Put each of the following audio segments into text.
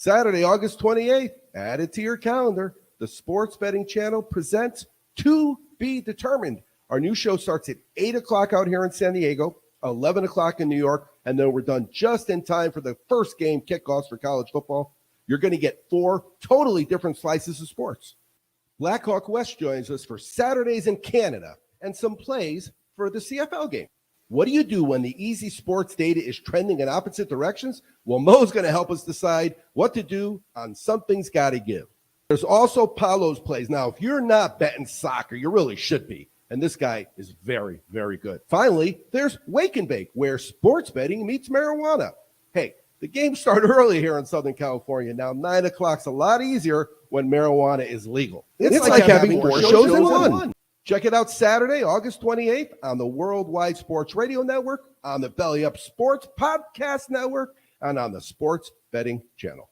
Saturday, August 28th, add it to your calendar. The Sports Betting Channel presents To Be Determined. Our new show starts at 8 o'clock out here in San Diego, 11 o'clock in New York, and then we're done just in time for the first game kickoffs for college football. You're going to get 4 totally different slices of sports. Blackhawk West joins us for Saturdays in Canada and some plays for the CFL game. What do you do when the easy sports data is trending in opposite directions? Well, Mo's going to help us decide what to do on Something's Gotta Give. There's also Paulo's plays. Now, if you're not betting soccer, you really should be. And this guy is very, very good. Finally, there's Wake and Bake, where sports betting meets marijuana. Hey, the games start early here in Southern California. Now, 9 o'clock's a lot easier when marijuana is legal. It's like having 4 shows in one. Check it out Saturday, August 28th on the Worldwide Sports Radio Network, on the Belly Up Sports Podcast Network, and on the Sports Betting Channel.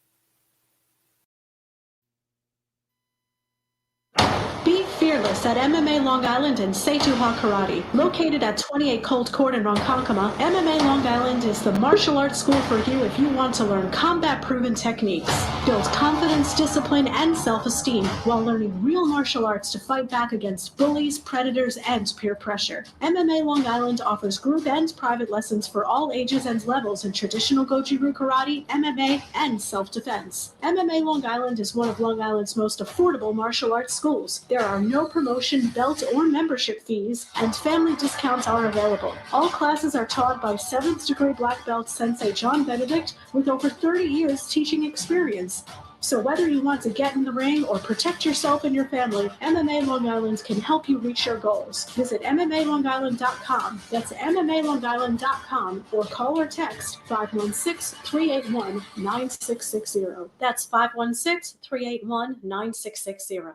Be fearless at MMA Long Island and Seituha Karate. Located at 28 Colt Court in Ronkonkoma, MMA Long Island is the martial arts school for you if you want to learn combat-proven techniques, build confidence, discipline, and self-esteem while learning real martial arts to fight back against bullies, predators, and peer pressure. MMA Long Island offers group and private lessons for all ages and levels in traditional Goju-Ryu Karate, MMA, and self-defense. MMA Long Island is one of Long Island's most affordable martial arts schools. There are no promotion, belt, or membership fees, and family discounts are available. All classes are taught by 7th degree black belt Sensei John Benedict with over 30 years teaching experience. So whether you want to get in the ring or protect yourself and your family, MMA Long Island can help you reach your goals. Visit MMALongIsland.com. That's MMALongIsland.com or call or text 516-381-9660. That's 516-381-9660.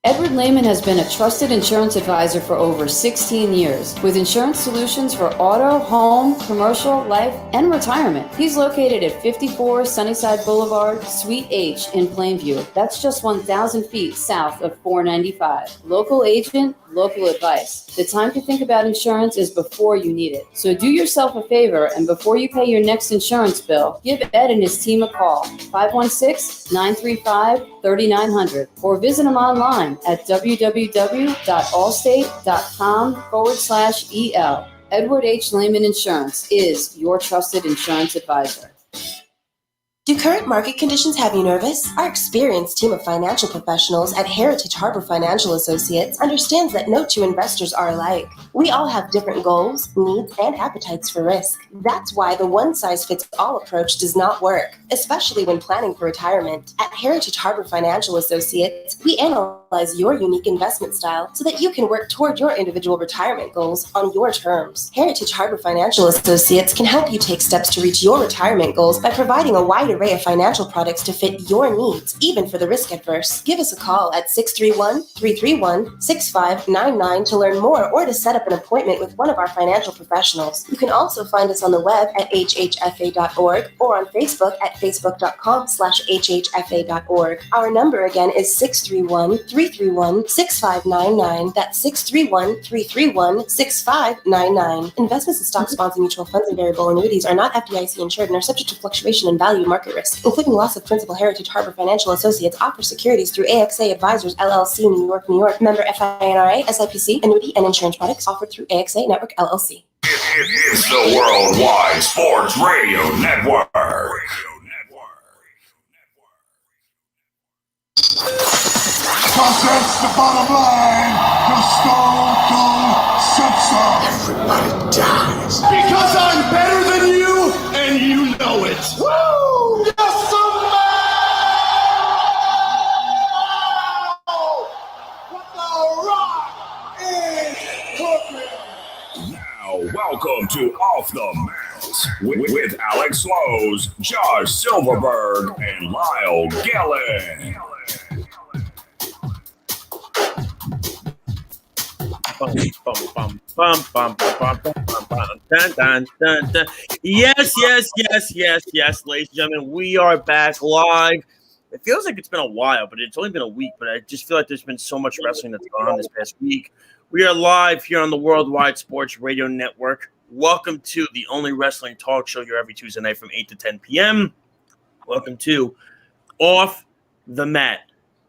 Edward Lehman has been a trusted insurance advisor for over 16 years with insurance solutions for auto, home, commercial, life, and retirement. He's located at 54 Sunnyside Boulevard, Suite H in Plainview. That's just 1,000 feet south of 495. Local agent, local advice. The time to think about insurance is before you need it. So do yourself a favor and before you pay your next insurance bill, give Ed and his team a call, 516-935-3900, or visit him online at www.allstate.com/EL. Edward H. Lehman Insurance is your trusted insurance advisor. Do current market conditions have you nervous? Our experienced team of financial professionals at Heritage Harbor Financial Associates understands that no two investors are alike. We all have different goals, needs, and appetites for risk. That's why the one-size-fits-all approach does not work, especially when planning for retirement. At Heritage Harbor Financial Associates, we analyze your unique investment style so that you can work toward your individual retirement goals on your terms. Heritage Harbor Financial Associates can help you take steps to reach your retirement goals by providing a wide array of financial products to fit your needs, even for the risk adverse. Give us a call at 631-331-6599 to learn more or to set up an appointment with one of our financial professionals. You can also find us on the web at hhfa.org or on Facebook at facebook.com/hhfa.org. Our number again is 631-331-6599. That's 631-331-6599. Investments in stocks, bonds, and mutual funds and variable annuities are not FDIC insured and are subject to fluctuation in value market risk, including loss of principal. Heritage Harbor Financial Associates offers securities through AXA Advisors LLC, New York, New York. Member FINRA, SIPC, annuity and insurance products offered through AXA Network LLC. It is the Worldwide Sports Radio Network. That's the bottom line. The Stone Cold Sepsa. Everybody dies. Because I'm better than you, and you know it. Woo! Yes, sir! What the rock is cooking. Now, welcome to Off the Mats with Alex Slows, Josh Silverberg, and Lyle Gillen. Yes, ladies and gentlemen, we are back live. It feels like it's been a while, but it's only been a week, but I just feel like there's been so much wrestling that's gone on this past week. We are live here on the Worldwide Sports Radio Network. Welcome to the only wrestling talk show here every Tuesday night from 8 to 10 p.m. Welcome to Off the Mat.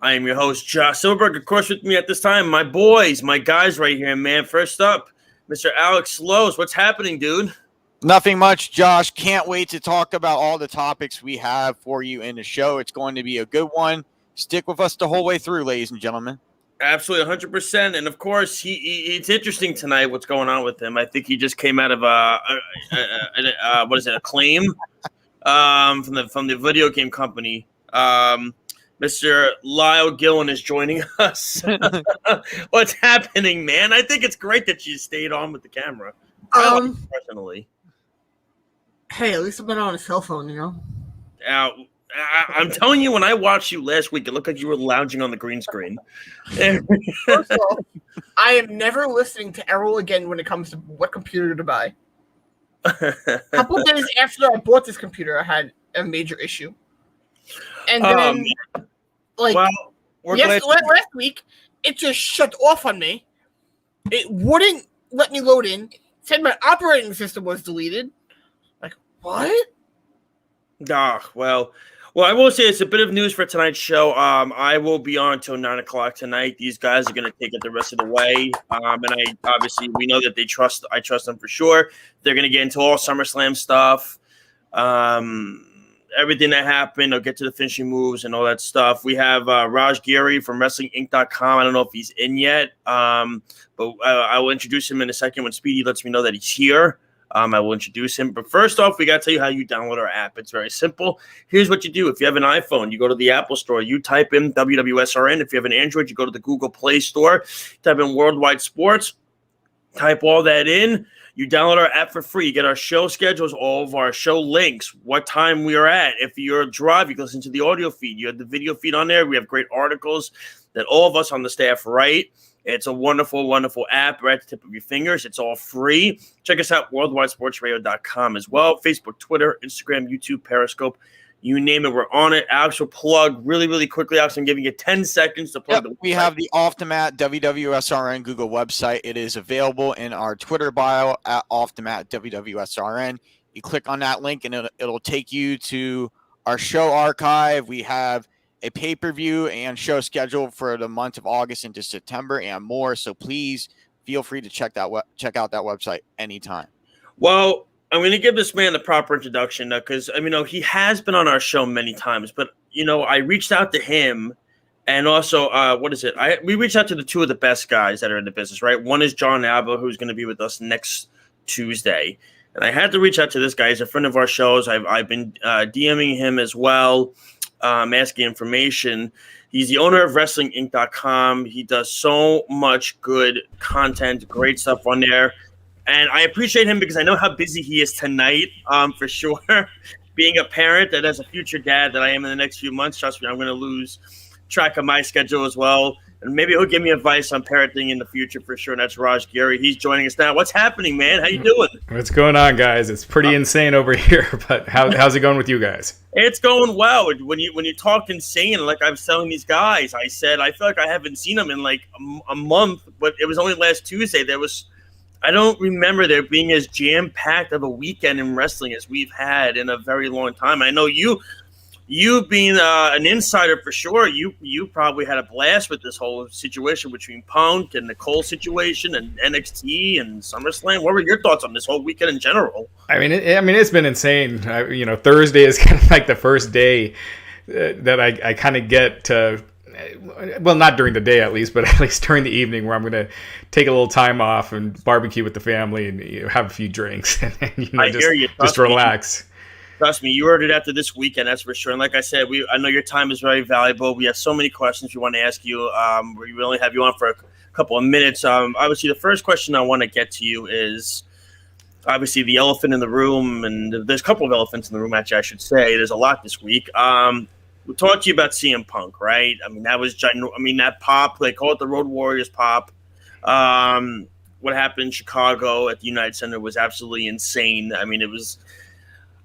I am your host, Josh Silverberg. Of course, with me at this time, my boys, my guys right here, man. First up, Mr. Alex Lowe's. What's happening, dude? Nothing much, Josh. Can't wait to talk about all the topics we have for you in the show. It's going to be a good one. Stick with us the whole way through, ladies and gentlemen. Absolutely, 100%. And of course, it's interesting tonight what's going on with him. I think he just came out of a claim from the video game company. Mr. Lyle Gillen is joining us. What's happening, man? I think it's great that you stayed on with the camera. Personally. Hey, at least I'm not on a cell phone, you know? I'm telling you, when I watched you last week, it looked like you were lounging on the green screen. First of all, I am never listening to Errol again when it comes to what computer to buy. A couple of days after I bought this computer, I had a major issue. And then, last week, it just shut off on me. It wouldn't let me load in. It said my operating system was deleted. Like, what? Well, I will say it's a bit of news for tonight's show. I will be on until 9 o'clock tonight. These guys are going to take it the rest of the way. And we know that I trust them for sure. They're going to get into all SummerSlam stuff. Everything that happened. They'll get to the finishing moves and all that stuff. We have Raj Giri from WrestlingInc.com. I don't know if he's in yet, but I will introduce him in a second when Speedy lets me know that he's here. I will introduce him. But first off, we got to tell you how you download our app. It's very simple. Here's what you do. If you have an iPhone, you go to the Apple Store. You type in WWSRN. If you have an Android, you go to the Google Play Store. Type in Worldwide Sports. Type all that in. You download our app for free. You get our show schedules, all of our show links, what time we are at. If you're driving, you can listen to the audio feed. You have the video feed on there. We have great articles that all of us on the staff write. It's a wonderful, wonderful app right at the tip of your fingers. It's all free. Check us out, worldwidesportsradio.com as well. Facebook, Twitter, Instagram, YouTube, Periscope. You name it, we're on it. Alex will plug really, really quickly. Alex, I'm giving you 10 seconds to plug the website. We have the Off the Mat WWSRN Google website. It is available in our Twitter bio at Off the Mat WWSRN. You click on that link, and it'll take you to our show archive. We have a pay-per-view and show schedule for the month of August into September and more. So please feel free to check out that website anytime. Well, I'm going to give this man the proper introduction because he has been on our show many times, but I reached out to him, and also we reached out to the two of the best guys that are in the business, right? One is John Alba, who's going to be with us next Tuesday, and I had to reach out to this guy. He's a friend of our shows. I've been DMing him as well. Asking information. He's the owner of WrestlingInc.com. He does so much good content, great stuff on there. And I appreciate him because I know how busy he is tonight, for sure. Being a parent and as a future dad that I am in the next few months, trust me, I'm going to lose track of my schedule as well. And maybe he'll give me advice on parenting in the future for sure. And that's Raj Giri. He's joining us now. What's happening, man? How you doing? What's going on, guys? It's pretty insane over here, but how's it going with you guys? It's going well. When you talk insane, like I was telling these guys, I said I feel like I haven't seen them in like a month, but it was only last Tuesday. I don't remember there being as jam-packed of a weekend in wrestling as we've had in a very long time. I know you being an insider for sure, you probably had a blast with this whole situation between Punk and the Cole situation and NXT and SummerSlam. What were your thoughts on this whole weekend in general? It's been insane. Thursday is kind of like the first day that I kind of get to, well, not during the day at least, but at least during the evening where I'm going to take a little time off and barbecue with the family and have a few drinks and just relax. Trust me, you heard it after this weekend, that's for sure. And like I said, I know your time is very valuable. We have so many questions we want to ask you. We only have you on for a couple of minutes. Obviously, the first question I want to get to you is obviously the elephant in the room, and there's a couple of elephants in the room, actually, I should say. There's a lot this week. We talked to you about CM Punk, right? That was that pop, they call it the Road Warriors pop. What happened in Chicago at the United Center was absolutely insane. It was.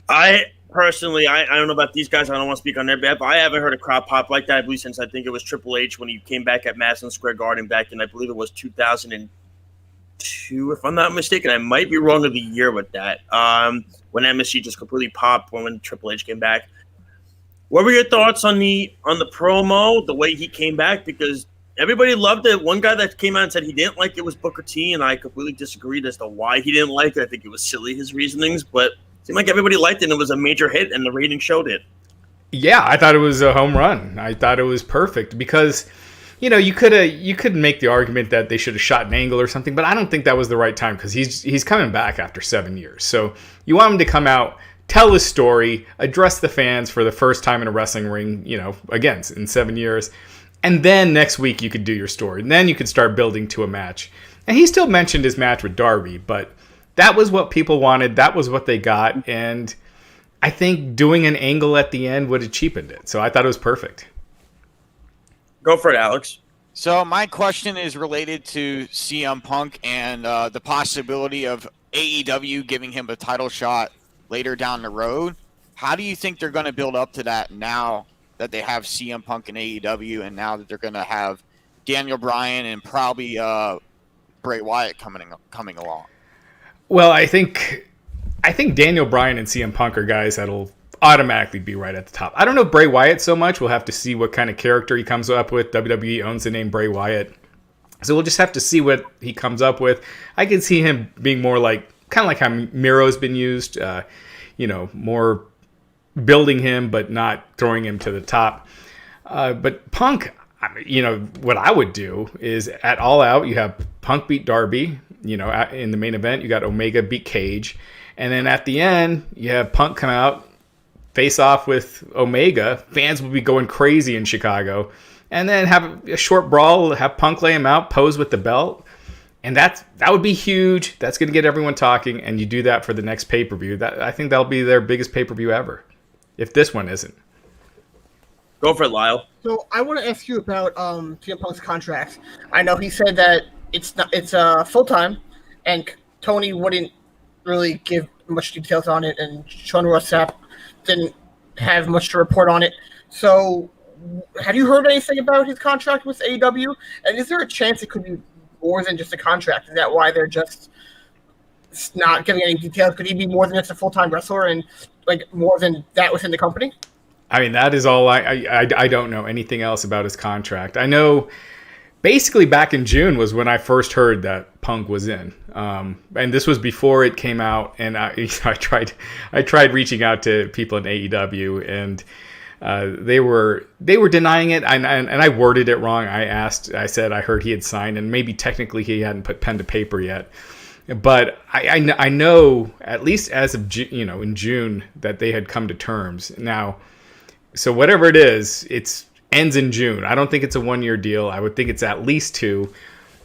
I personally, I don't know about these guys. I don't want to speak on their behalf. I haven't heard a crowd pop like that, I believe, since I think it was Triple H when he came back at Madison Square Garden back in, I believe it was 2002, if I'm not mistaken. I might be wrong of the year with that. When MSG just completely popped when Triple H came back. What were your thoughts on the promo, the way he came back? Because everybody loved it. One guy that came out and said he didn't like it was Booker T, and I completely disagreed as to why he didn't like it. I think it was silly, his reasonings, but it seemed like everybody liked it, and it was a major hit, and the rating showed it. Yeah, I thought it was a home run. I thought it was perfect because, you could make the argument that they should have shot an angle or something, but I don't think that was the right time because he's coming back after 7 years. So you want him to come out, tell his story, address the fans for the first time in a wrestling ring, again, in 7 years. And then next week you could do your story. And then you could start building to a match. And he still mentioned his match with Darby, but that was what people wanted. That was what they got. And I think doing an angle at the end would have cheapened it. So I thought it was perfect. Go for it, Alex. So my question is related to CM Punk and the possibility of AEW giving him a title shot later down the road. How do you think they're going to build up to that now that they have CM Punk and AEW, and now that they're going to have Daniel Bryan and probably Bray Wyatt coming along? Well, I think Daniel Bryan and CM Punk are guys that'll automatically be right at the top. I don't know Bray Wyatt so much. We'll have to see what kind of character he comes up with. WWE owns the name Bray Wyatt, so we'll just have to see what he comes up with. I can see him being more like kind of like how Miro's been used, more building him but not throwing him to the top. But Punk, what I would do is at All Out, you have Punk beat Darby, in the main event, you got Omega beat Cage. And then at the end, you have Punk come out, face off with Omega. Fans will be going crazy in Chicago. And then have a short brawl, have Punk lay him out, pose with the belt. And that would be huge. That's going to get everyone talking. And you do that for the next pay-per-view. I think that'll be their biggest pay-per-view ever, if this one isn't. Go for it, Lyle. So I want to ask you about CM Punk's contract. I know he said that it's full-time, and Tony wouldn't really give much details on it, and Sean Ross Sapp didn't have much to report on it. So have you heard anything about his contract with AEW? And is there a chance it could be more than just a contract? Is that why they're just not giving any details? Could he be more than just a full-time wrestler and more than that within the company? I mean, that is all. I don't know anything else about his contract. I know basically back in June was when I first heard that Punk was in, and this was before it came out. And I tried reaching out to people in AEW, and they were denying it. And I worded it wrong. I said I heard he had signed, and maybe technically he hadn't put pen to paper yet. But I know at least as of in June that they had come to terms. Now, so whatever it is, it ends in June. I don't think it's a 1-year deal. I would think it's at least 2.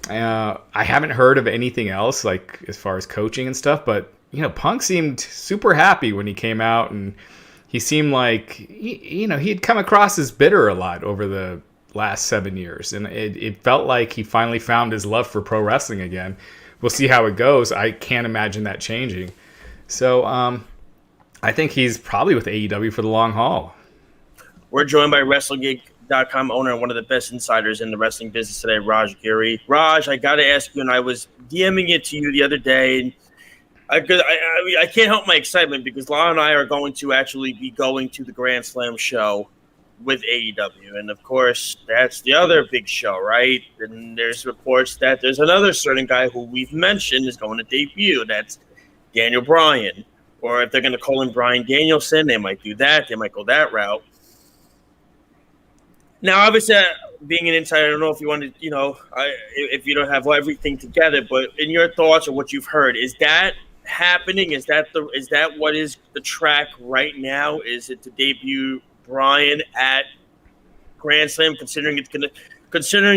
I haven't heard of anything else as far as coaching and stuff. But Punk seemed super happy when he came out, and he seemed like he had come across as bitter a lot over the last 7 years, and it felt like he finally found his love for pro wrestling again. We'll see how it goes. I can't imagine that changing. So I think he's probably with AEW for the long haul. We're joined by WrestlingGeek.com owner and one of the best insiders in the wrestling business today, Raj Giri. Raj, I got to ask you, and I was DMing it to you the other day, and I can't help my excitement because Lyle and I are going to actually be going to the Grand Slam show with AEW. And, of course, that's the other big show, right? And there's reports that there's another certain guy who we've mentioned is going to debut. That's Daniel Bryan. Or if they're going to call him Bryan Danielson, they might do that. They might go that route. Now, obviously, being an insider, I don't know if you want to, if you don't have everything together, but in your thoughts or what you've heard, is that happening? Is that what is the track right now? Is it to debut Bryan at Grand Slam, considering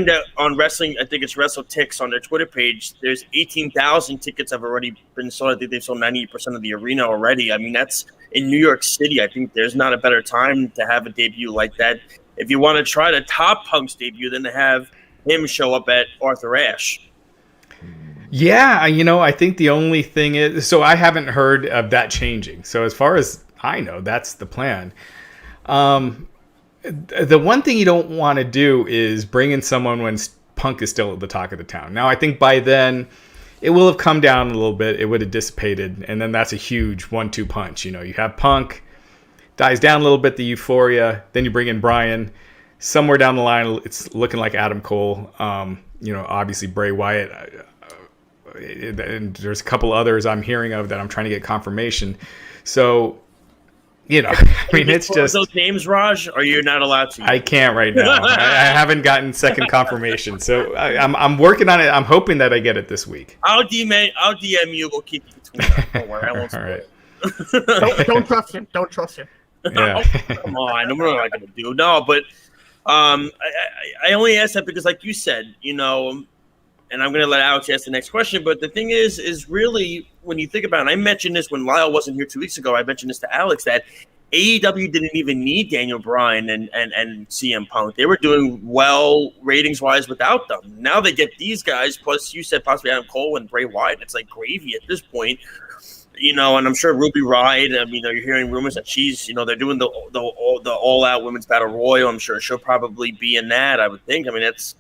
that on wrestling, I think it's WrestleTix on their Twitter page, there's 18,000 tickets have already been sold. I think they've sold 90% of the arena already. I mean, that's in New York City. I think there's not a better time to have a debut like that. If you want to try to top Punk's debut, then to have him show up at Arthur Ashe. Yeah, I think the only thing is, so I haven't heard of that changing. So as far as I know, that's the plan. The one thing you don't want to do is bring in someone when Punk is still at the talk of the town. Now, I think by then it will have come down a little bit. It would have dissipated, and then that's a huge 1-2 punch. You have Punk, dies down a little bit, the euphoria. Then you bring in Bryan. Somewhere down the line, it's looking like Adam Cole. Obviously Bray Wyatt. And there's a couple others I'm hearing of that I'm trying to get confirmation. So, it's just those names, Raj. Or you're not allowed to? I can't right now. I haven't gotten second confirmation, so I'm working on it. I'm hoping that I get it this week. I'll DM you. We'll keep you between us. Don't worry. I won't. All right. Don't trust him. Don't trust him. Yeah. Come on. I'm not going to do. No, but I only asked that because, like you said, and I'm going to let Alex ask the next question. But the thing is really, when you think about it, and I mentioned this when Lyle wasn't here 2 weeks ago, I mentioned this to Alex, that AEW didn't even need Daniel Bryan and CM Punk. They were doing well ratings-wise without them. Now they get these guys, plus you said possibly Adam Cole and Bray Wyatt. It's like gravy at this point. And I'm sure Ruby Riott, you're hearing rumors that she's, they're doing the all-out women's battle royal. I'm sure she'll probably be in that, I would think. That's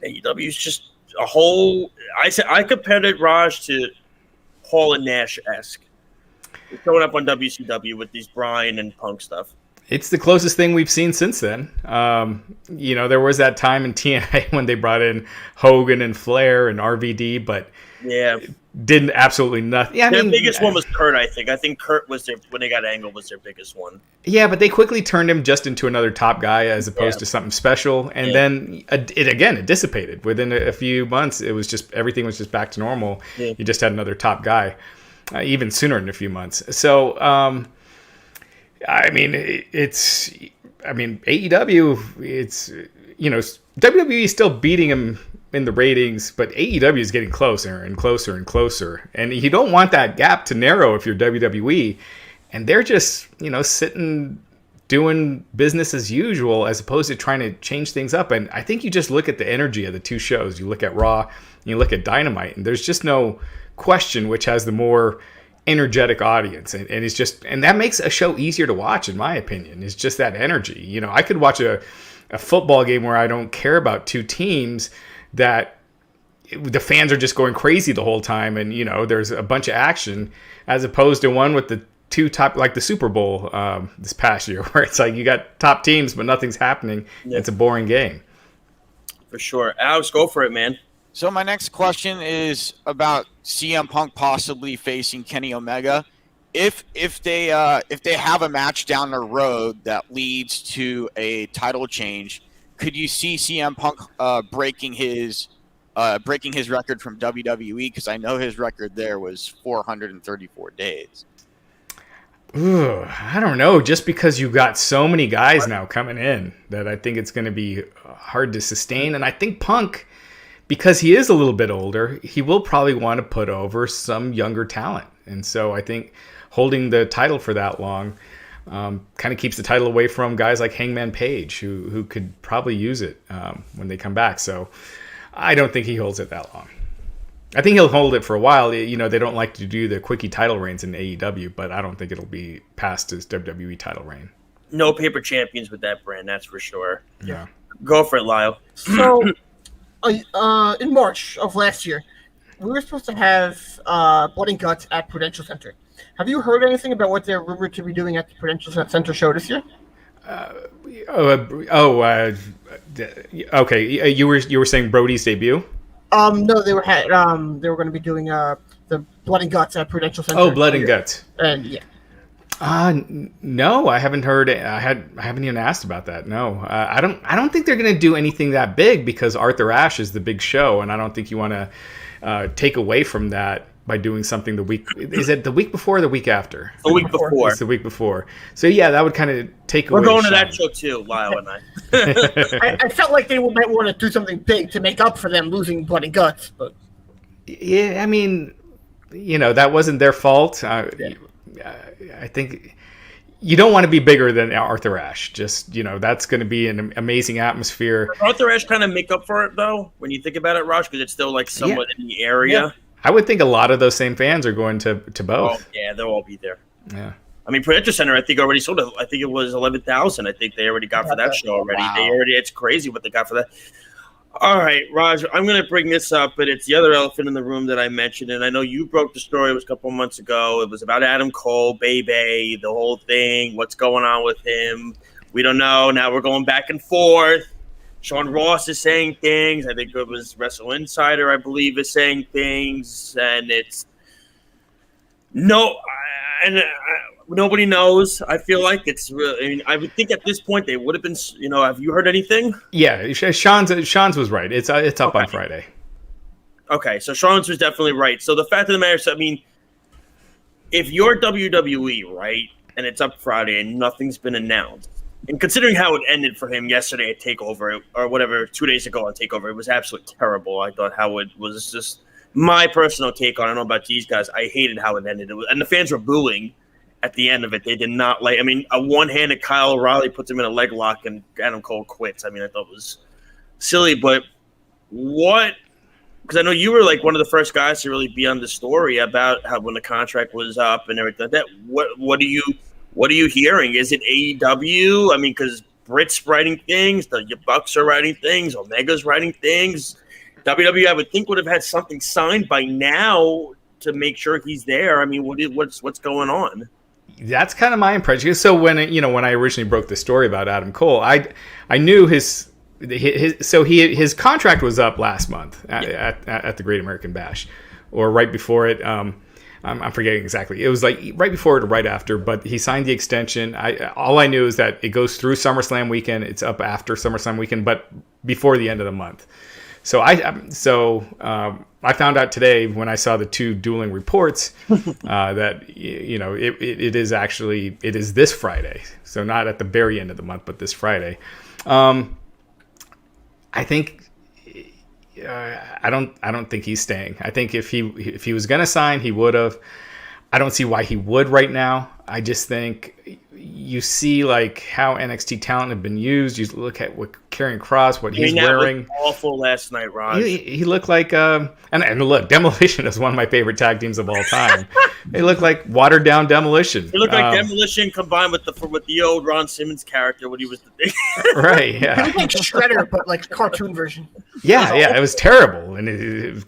AEW's just a whole. I compared it, Raj, to Hall and Nash-esque. It's showing up on WCW with these Bryan and Punk stuff. It's the closest thing we've seen since then. There was that time in TNA when they brought in Hogan and Flair and RVD, but didn't absolutely nothing. Yeah, their biggest one was Kurt, I think. I think Kurt was when they got Angle was their biggest one. Yeah, but they quickly turned him just into another top guy as opposed to something special, and then it dissipated within a few months. It was just everything was just back to normal. Yeah. You just had another top guy, even sooner than a few months. So, AEW. It's WWE is still beating him in the ratings, but AEW is getting closer and closer and closer. And you don't want that gap to narrow if you're WWE. And they're just, sitting doing business as usual as opposed to trying to change things up. And I think you just look at the energy of the two shows. You look at Raw, and you look at Dynamite, and there's just no question which has the more energetic audience. And it's just, and that makes a show easier to watch, in my opinion. It's just that energy. I could watch a football game where I don't care about two teams that the fans are just going crazy the whole time, and there's a bunch of action, as opposed to one with the two top, like the Super Bowl this past year, where it's like you got top teams but nothing's happening. It's a boring game. For sure. Alex, go for it, man. So my next question is about CM Punk possibly facing Kenny Omega. If they have a match down the road that leads to a title change, could you see CM Punk breaking his record from WWE? Because I know his record there was 434 days. Ooh, I don't know. Just because you've got so many guys now coming in that I think it's going to be hard to sustain. And I think Punk, because he is a little bit older, he will probably want to put over some younger talent. And so I think holding the title for that long kind of keeps the title away from guys like Hangman Page, who could probably use it when they come back. So I don't think he holds it that long. I think he'll hold it for a while. They don't like to do the quickie title reigns in AEW, but I don't think it'll be past his WWE title reign. No paper champions with that brand, that's for sure. Yeah. Go for it, Lyle. So, in March of last year, we were supposed to have Blood and Guts at Prudential Center. Have you heard anything about what they're rumored to be doing at the Prudential Center show this year? Okay. You were saying Brody's debut? No, they were going to be doing the Blood and Guts at Prudential Center. Oh, Blood and Guts. And yeah. No, I haven't heard it. I haven't even asked about that. No, I don't think they're going to do anything that big because Arthur Ashe is the big show, and I don't think you want to take away from that by doing something the week. Is it the week before or the week after? The week before. It's the week before. So yeah, that would kind of take away. We're going to that show too, Lyle and I. I felt like they might want to do something big to make up for them losing Blood and Guts, but yeah, that wasn't their fault. I think you don't want to be bigger than Arthur Ashe. Just, that's going to be an amazing atmosphere. Does Arthur Ashe kind of make up for it, though, when you think about it, Raj? Because it's still, somewhat in the area. Yeah. I would think a lot of those same fans are going to both. Oh, yeah, they'll all be there. Yeah. Prudential Center, I think, already sold it. I think it was 11,000. I think they already got for that show already. Wow. It's crazy what they got for that. All right, Raj, I'm going to bring this up, but it's the other elephant in the room that I mentioned, and I know you broke the story. It was a couple of months ago. It was about Adam Cole, Bebe, the whole thing, what's going on with him. We don't know. Now we're going back and forth. Sean Ross is saying things. I think it was Wrestle Insider, I believe, is saying things, and it's nobody knows. I feel like it's really. I mean, I would think at this point they would have been. Have you heard anything? Yeah, Sean's was right. It's up on Friday. Okay, so Sean's was definitely right. So the fact of the matter is, I mean, if you're WWE, right, and it's up Friday and nothing's been announced, and considering how it ended for him yesterday at TakeOver or whatever 2 days ago on TakeOver, it was absolutely terrible. I thought how it was just my personal take on it. I don't know about these guys. I hated how it ended. And the fans were booing at the end of it. They did not like. I mean, a one-handed Kyle O'Reilly puts him in a leg lock and Adam Cole quits. I mean, I thought it was silly. But what? Because I know you were like one of the first guys to really be on the story about how when the contract was up and everything like that. What are you hearing? Is it AEW? I mean, because Britt's writing things, the Bucks are writing things, Omega's writing things. WWE, I would think, would have had something signed by now to make sure he's there. I mean, what's going on? That's kind of my impression. So when I originally broke the story about Adam Cole, I knew his contract was up last month at the Great American Bash, or right before it. I'm forgetting exactly. It was like right before it or right after, but he signed the extension. All I knew is that it goes through SummerSlam weekend. It's up after SummerSlam weekend, but before the end of the month. So I found out today when I saw the two dueling reports that it is this Friday. So not at the very end of the month, but this Friday. I think I don't think he's staying. I think if he was going to sign, he would have. I don't see why he would right now. I just think you see like how NXT talent have been used. You look at what Karrion Kross, what he's wearing. Looked awful last night, Raj. He looked like and look, Demolition is one of my favorite tag teams of all time. They look like watered down Demolition. He looked like Demolition combined with the old Ron Simmons character when he was the thing. Right, yeah. He looked like Shredder, but like cartoon version. Yeah, it was terrible. And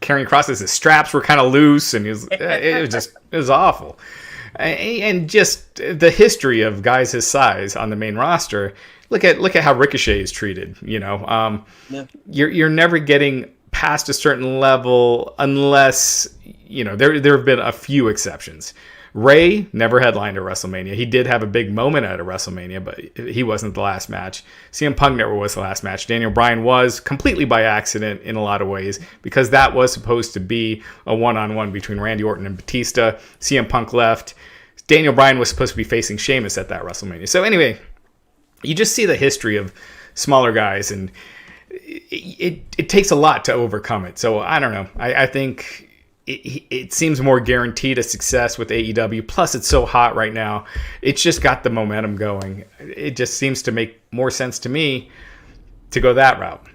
Karrion Kross's his straps were kind of loose, and it was awful. And just the history of guys his size on the main roster. Look at how Ricochet is treated. You're never getting past a certain level unless there have been a few exceptions. Ray never headlined a WrestleMania. He did have a big moment at a WrestleMania, but he wasn't the last match. CM Punk never was the last match. Daniel Bryan was completely by accident in a lot of ways because that was supposed to be a one-on-one between Randy Orton and Batista. CM Punk left. Daniel Bryan was supposed to be facing Sheamus at that WrestleMania. So anyway, you just see the history of smaller guys, and it takes a lot to overcome it. So I don't know. I think it seems more guaranteed a success with AEW. Plus, it's so hot right now. It's just got the momentum going. It just seems to make more sense to me to go that route.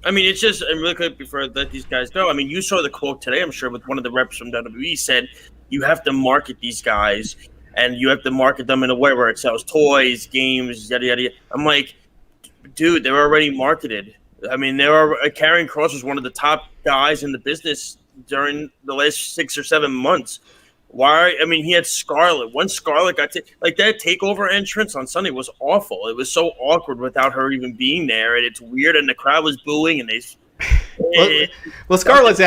I mean, it's just, and really quick before I let these guys go, I mean, you saw the quote today, I'm sure, with one of the reps from WWE said, you have to market these guys, and you have to market them in a way where it sells toys, games, yada, yada, yada. I'm like, dude, they're already marketed. I mean, Karrion Kross was one of the top guys in the business during the last 6 or 7 months. Why? I mean, he had Scarlett. Once Scarlett got like that takeover entrance on Sunday was awful. It was so awkward without her even being there, and it's weird. And the crowd was booing, and they. Well, Scarlett's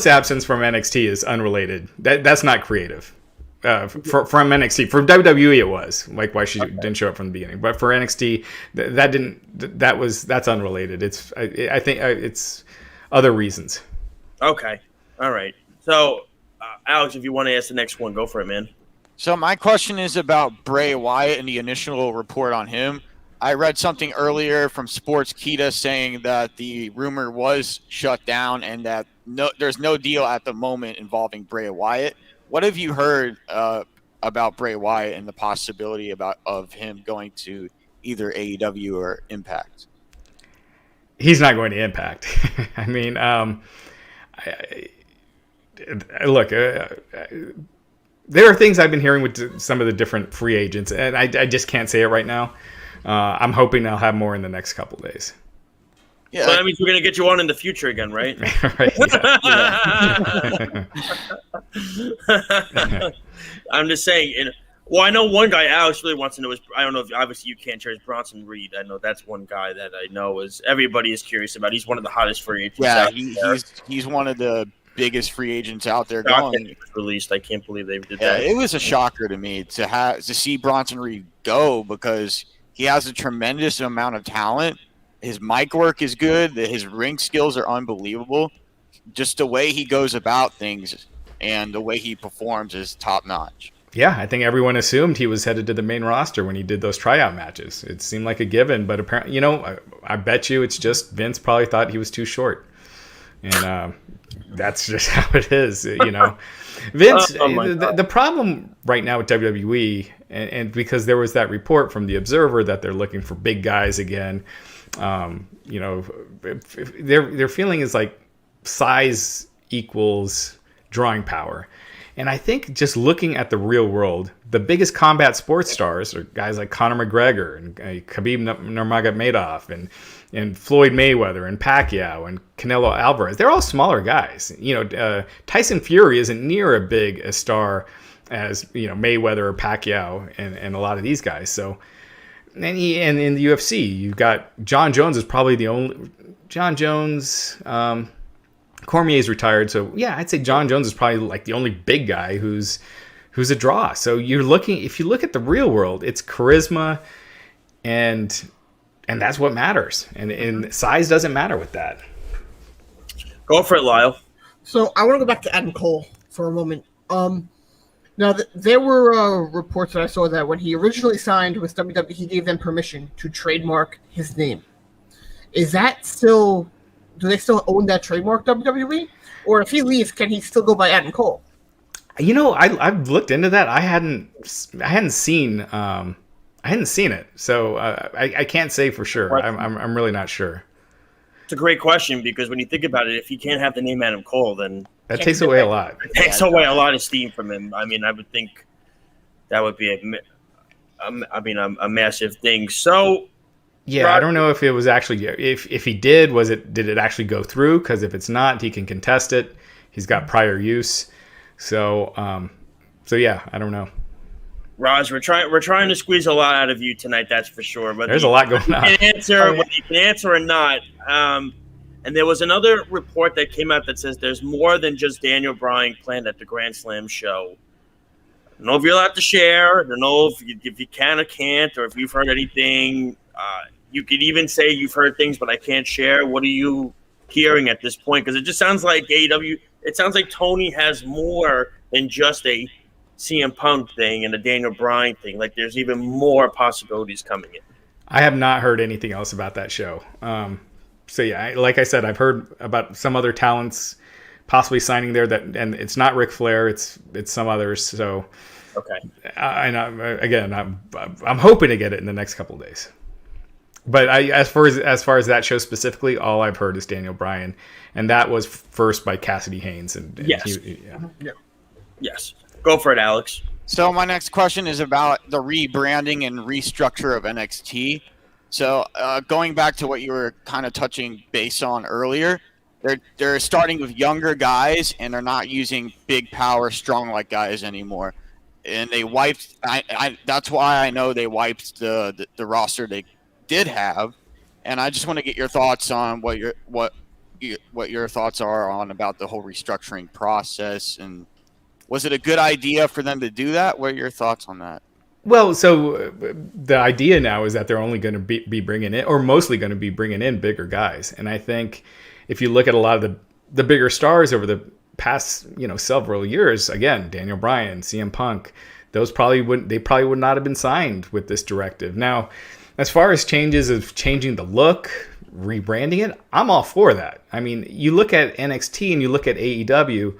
absence from NXT is unrelated. That's not creative. From NXT, from WWE, it was like why she didn't show up from the beginning. But for NXT, that's unrelated. I think it's other reasons. Okay, all right. So. Alex, if you want to ask the next one, go for it, man. So my question is about Bray Wyatt and the initial report on him. I read something earlier from Sportskeeda saying that the rumor was shut down and that there's no deal at the moment involving Bray Wyatt. What have you heard about Bray Wyatt and the possibility of him going to either AEW or Impact? He's not going to Impact. I mean, look, there are things I've been hearing with some of the different free agents, and I just can't say it right now. I'm hoping I'll have more in the next couple of days. Yeah, So that means we're gonna get you on in the future again, right? Right, I'm just saying. Well, I know one guy Alex really wants to know is, I don't know if obviously you can't share, is Bronson Reed. I know that's one guy that I know is everybody is curious about. He's one of the hottest free agents. Yeah, out there. he's one of the biggest free agents out there Shocked that going. he was released. I can't believe they did Yeah, that. it was a shocker to me to see Bronson Reed go because he has a tremendous amount of talent. His mic work is good. His ring skills are unbelievable. Just the way he goes about things and the way he performs is top notch. Yeah, I think everyone assumed he was headed to the main roster when he did those tryout matches. It seemed like a given, but apparently, I bet you it's just Vince probably thought he was too short. And that's just how it is, Vince, the problem right now with WWE, and because there was that report from The Observer that they're looking for big guys again, their feeling is like size equals drawing power. And I think just looking at the real world, the biggest combat sports stars are guys like Conor McGregor and Khabib Nurmagomedov and Floyd Mayweather and Pacquiao and Canelo Alvarez. They're all smaller guys. Tyson Fury isn't near a big a star as Mayweather or Pacquiao and a lot of these guys. So, and in the UFC, you've got John Jones is probably the only John Jones. Cormier's retired, so yeah, I'd say John Jones is probably like the only big guy who's a draw. So if you look at the real world, it's charisma, and that's what matters. And size doesn't matter with that. Go for it, Lyle. So I want to go back to Adam Cole for a moment. Now there were reports that I saw that when he originally signed with WWE, he gave them permission to trademark his name. Is that still? Do they still own that trademark, WWE? Or if he leaves, can he still go by Adam Cole? I've looked into that. I hadn't seen it, so I can't say for sure. I'm really not sure. It's a great question because when you think about it, if he can't have the name Adam Cole, then that takes away a lot. It takes away a lot of steam from him. I mean, I would think that would be a massive thing. So. Yeah, I don't know if it was actually if he did it actually go through? Because if it's not, he can contest it. He's got prior use, so yeah, I don't know. Raj, we're trying to squeeze a lot out of you tonight. That's for sure. But there's a lot going on. Whether you can answer or not. And there was another report that came out that says there's more than just Daniel Bryan planned at the Grand Slam show. I don't know if you're allowed to share. I don't know if you can or can't, or if you've heard anything. You could even say you've heard things, but I can't share. What are you hearing at this point? Because it just sounds like AEW. It sounds like Tony has more than just a CM Punk thing and a Daniel Bryan thing. Like there's even more possibilities coming in. I have not heard anything else about that show. So yeah, like I said, I've heard about some other talents possibly signing there. And it's not Ric Flair. It's some others. So okay. I'm hoping to get it in the next couple of days. But as far as that show specifically, all I've heard is Daniel Bryan, and that was first by Cassidy Haynes. And yes, yes, go for it, Alex. So my next question is about the rebranding and restructure of NXT. So going back to what you were kind of touching base on earlier, they're starting with younger guys, and they're not using big power, strong like guys anymore. And they wiped. That's why I know they wiped the roster they did have, and I just want to get your thoughts on what your thoughts are on about the whole restructuring process, and was it a good idea for them to do that? What are your thoughts on that? Well, so the idea now is that they're only going to be bringing in, or mostly going to be bringing in bigger guys, and I think if you look at a lot of the bigger stars over the past several years, again, Daniel Bryan, CM Punk, those probably would not have been signed with this directive. Now, as far as changes of changing the look, rebranding it, I'm all for that. I mean, you look at NXT and you look at AEW,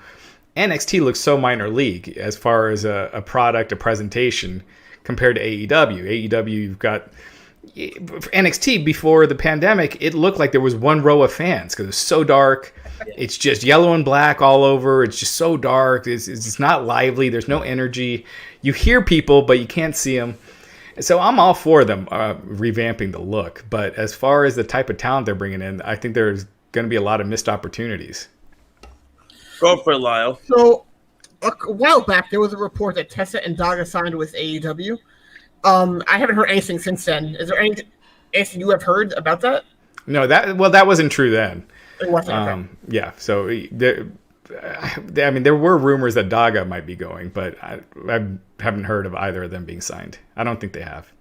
NXT looks so minor league as far as a product, a presentation compared to AEW. AEW, you've got NXT before the pandemic, it looked like there was one row of fans because it was so dark. It's just yellow and black all over. It's just so dark. It's not lively. There's no energy. You hear people, but you can't see them. So I'm all for them revamping the look, but as far as the type of talent they're bringing in, I think there's going to be a lot of missed opportunities. Go for it, Lyle. So a while back, there was a report that Tessa and Daga signed with AEW. I haven't heard anything since then. Is there anything you have heard about that? No, that wasn't true then. It wasn't. Okay. Yeah, so there were rumors that Daga might be going, but I haven't heard of either of them being signed. I don't think they have.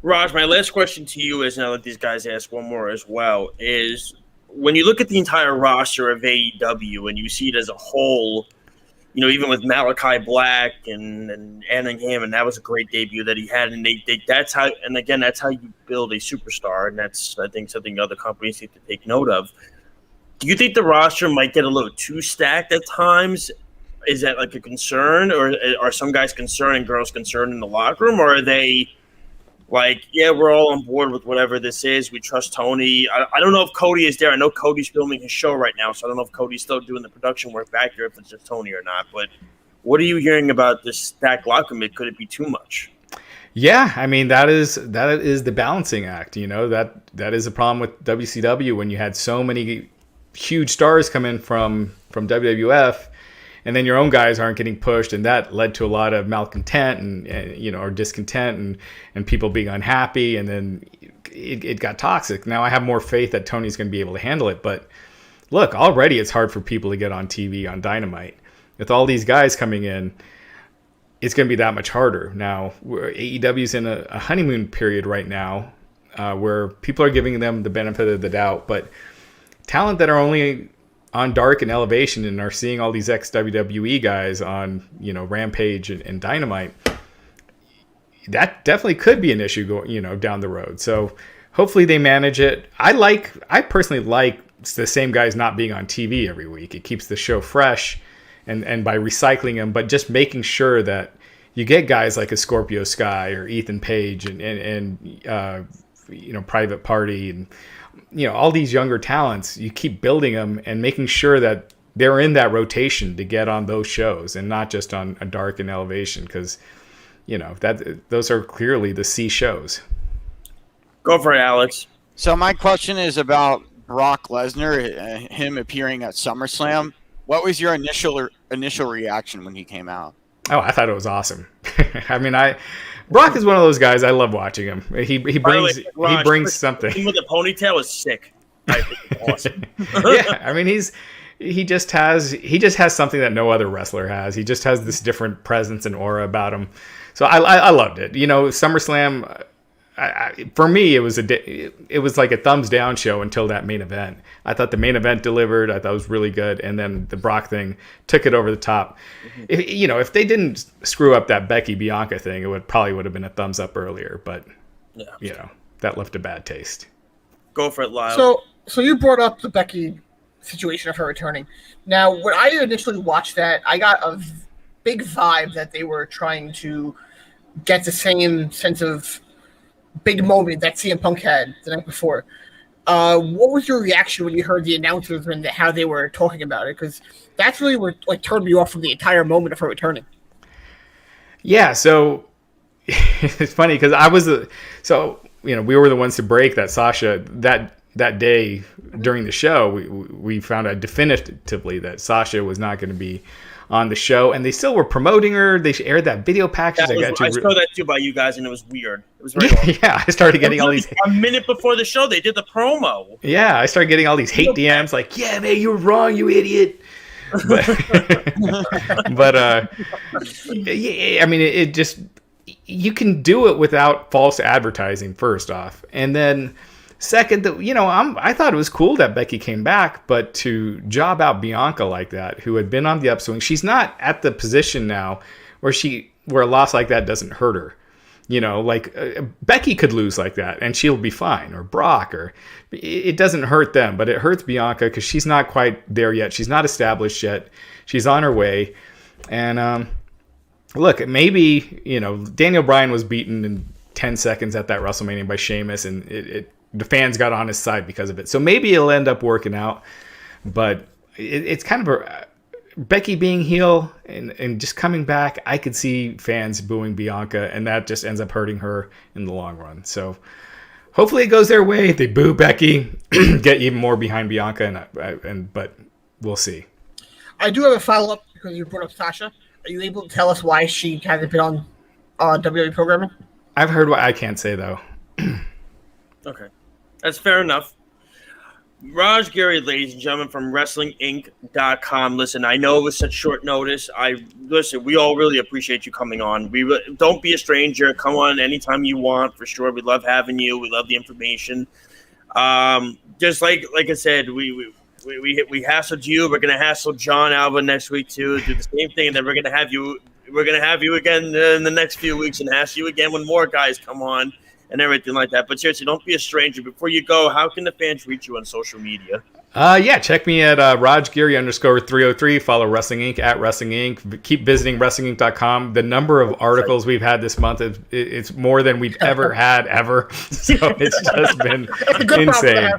Raj, my last question to you is, and I'll let these guys ask one more as well, is when you look at the entire roster of AEW and you see it as a whole, even with Malachi Black and Anningham, and that was a great debut that he had, and that's how you build a superstar, and that's, I think, something other companies need to take note of. Do you think the roster might get a little too stacked at times? Is that like a concern, or are some guys concerned and girls concerned in the locker room, or are they like, yeah, we're all on board with whatever this is. We trust Tony. I don't know if Cody is there. I know Cody's filming his show right now, so I don't know if Cody's still doing the production work back here, if it's just Tony or not. But what are you hearing about this stacked locker room? Could it be too much? Yeah, I mean that is the balancing act. That is a problem with WCW when you had so many huge stars come in from WWF. And then your own guys aren't getting pushed, and that led to a lot of malcontent and or discontent and people being unhappy, and then it got toxic. Now I have more faith that Tony's going to be able to handle it, but look, already it's hard for people to get on TV on Dynamite. With all these guys coming in, it's going to be that much harder. Now AEW's in a honeymoon period right now, where people are giving them the benefit of the doubt, but talent that are only on Dark and Elevation and are seeing all these ex-WWE guys on, Rampage and Dynamite, that definitely could be an issue going, down the road. So hopefully they manage it. I personally like the same guys not being on TV every week. It keeps the show fresh and by recycling them, but just making sure that you get guys like a Scorpio Sky or Ethan Page and Private Party and all these younger talents. You keep building them and making sure that they're in that rotation to get on those shows and not just on a Dark and Elevation, because those are clearly the C shows. Go for it, Alex. So my question is about Brock Lesnar, him appearing at SummerSlam. What was your initial reaction when he came out? Oh, I thought it was awesome. I mean, Brock is one of those guys. I love watching him. He brings something. Him with a ponytail is sick. I think it's awesome. Yeah, I mean he just has something that no other wrestler has. He just has this different presence and aura about him. So I loved it. SummerSlam. For me, it was like a thumbs down show until that main event. I thought the main event delivered. I thought it was really good, and then the Brock thing took it over the top. Mm-hmm. If they didn't screw up that Becky Bianca thing, it probably would have been a thumbs up earlier. But that left a bad taste. Go for it, Lyle. So you brought up the Becky situation of her returning. Now, when I initially watched that, I got a big vibe that they were trying to get the same sense of big moment that CM Punk had the night before. What was your reaction when you heard the announcers and how they were talking about it? Because that's really what turned me off from the entire moment of her returning. Yeah, so it's funny because we were the ones to break that Sasha that day during the show. We found out definitively that Sasha was not going to be on the show, and they still were promoting her. They aired that video package. I saw that too by you guys, and it was weird. It was very long. Yeah, I started getting all these. A minute before the show, they did the promo. Yeah, I started getting all these hate DMs like, "Yeah, man, you were wrong, you idiot." But yeah, I mean, it just, you can do it without false advertising. First off, and then second, I thought it was cool that Becky came back, but to job out Bianca like that, who had been on the upswing, she's not at the position now where a loss like that doesn't hurt her. Becky could lose like that and she'll be fine, or Brock, or it doesn't hurt them, but it hurts Bianca because she's not quite there yet. She's not established yet. She's on her way. And look, maybe, Daniel Bryan was beaten in 10 seconds at that WrestleMania by Sheamus, and the fans got on his side because of it. So maybe it'll end up working out, but it's kind of Becky being heel and just coming back, I could see fans booing Bianca, and that just ends up hurting her in the long run. So hopefully it goes their way. They boo Becky, get even more behind Bianca, but we'll see. I do have a follow-up because you brought up Sasha. Are you able to tell us why she hasn't been on WWE programming? I've heard what I can't say, though. Okay. That's fair enough. Raj Giri, ladies and gentlemen, from WrestlingInc.com. Listen, I know it was such short notice. We all really appreciate you coming on. Don't be a stranger. Come on anytime you want, for sure. We love having you. We love the information. Just like I said, we hassled you. We're gonna hassle John Alba next week too. Do the same thing, and then we're gonna have you again in the next few weeks, and hassle you again when more guys come on and everything like that. But seriously, don't be a stranger. Before you go, how can the fans reach you on social media? Check me at RajGiri_303. Follow Wrestling Inc. at Wrestling Inc. Keep visiting WrestlingInc.com. The number of articles we've had this month, it's more than we've ever had ever. So it's just been insane.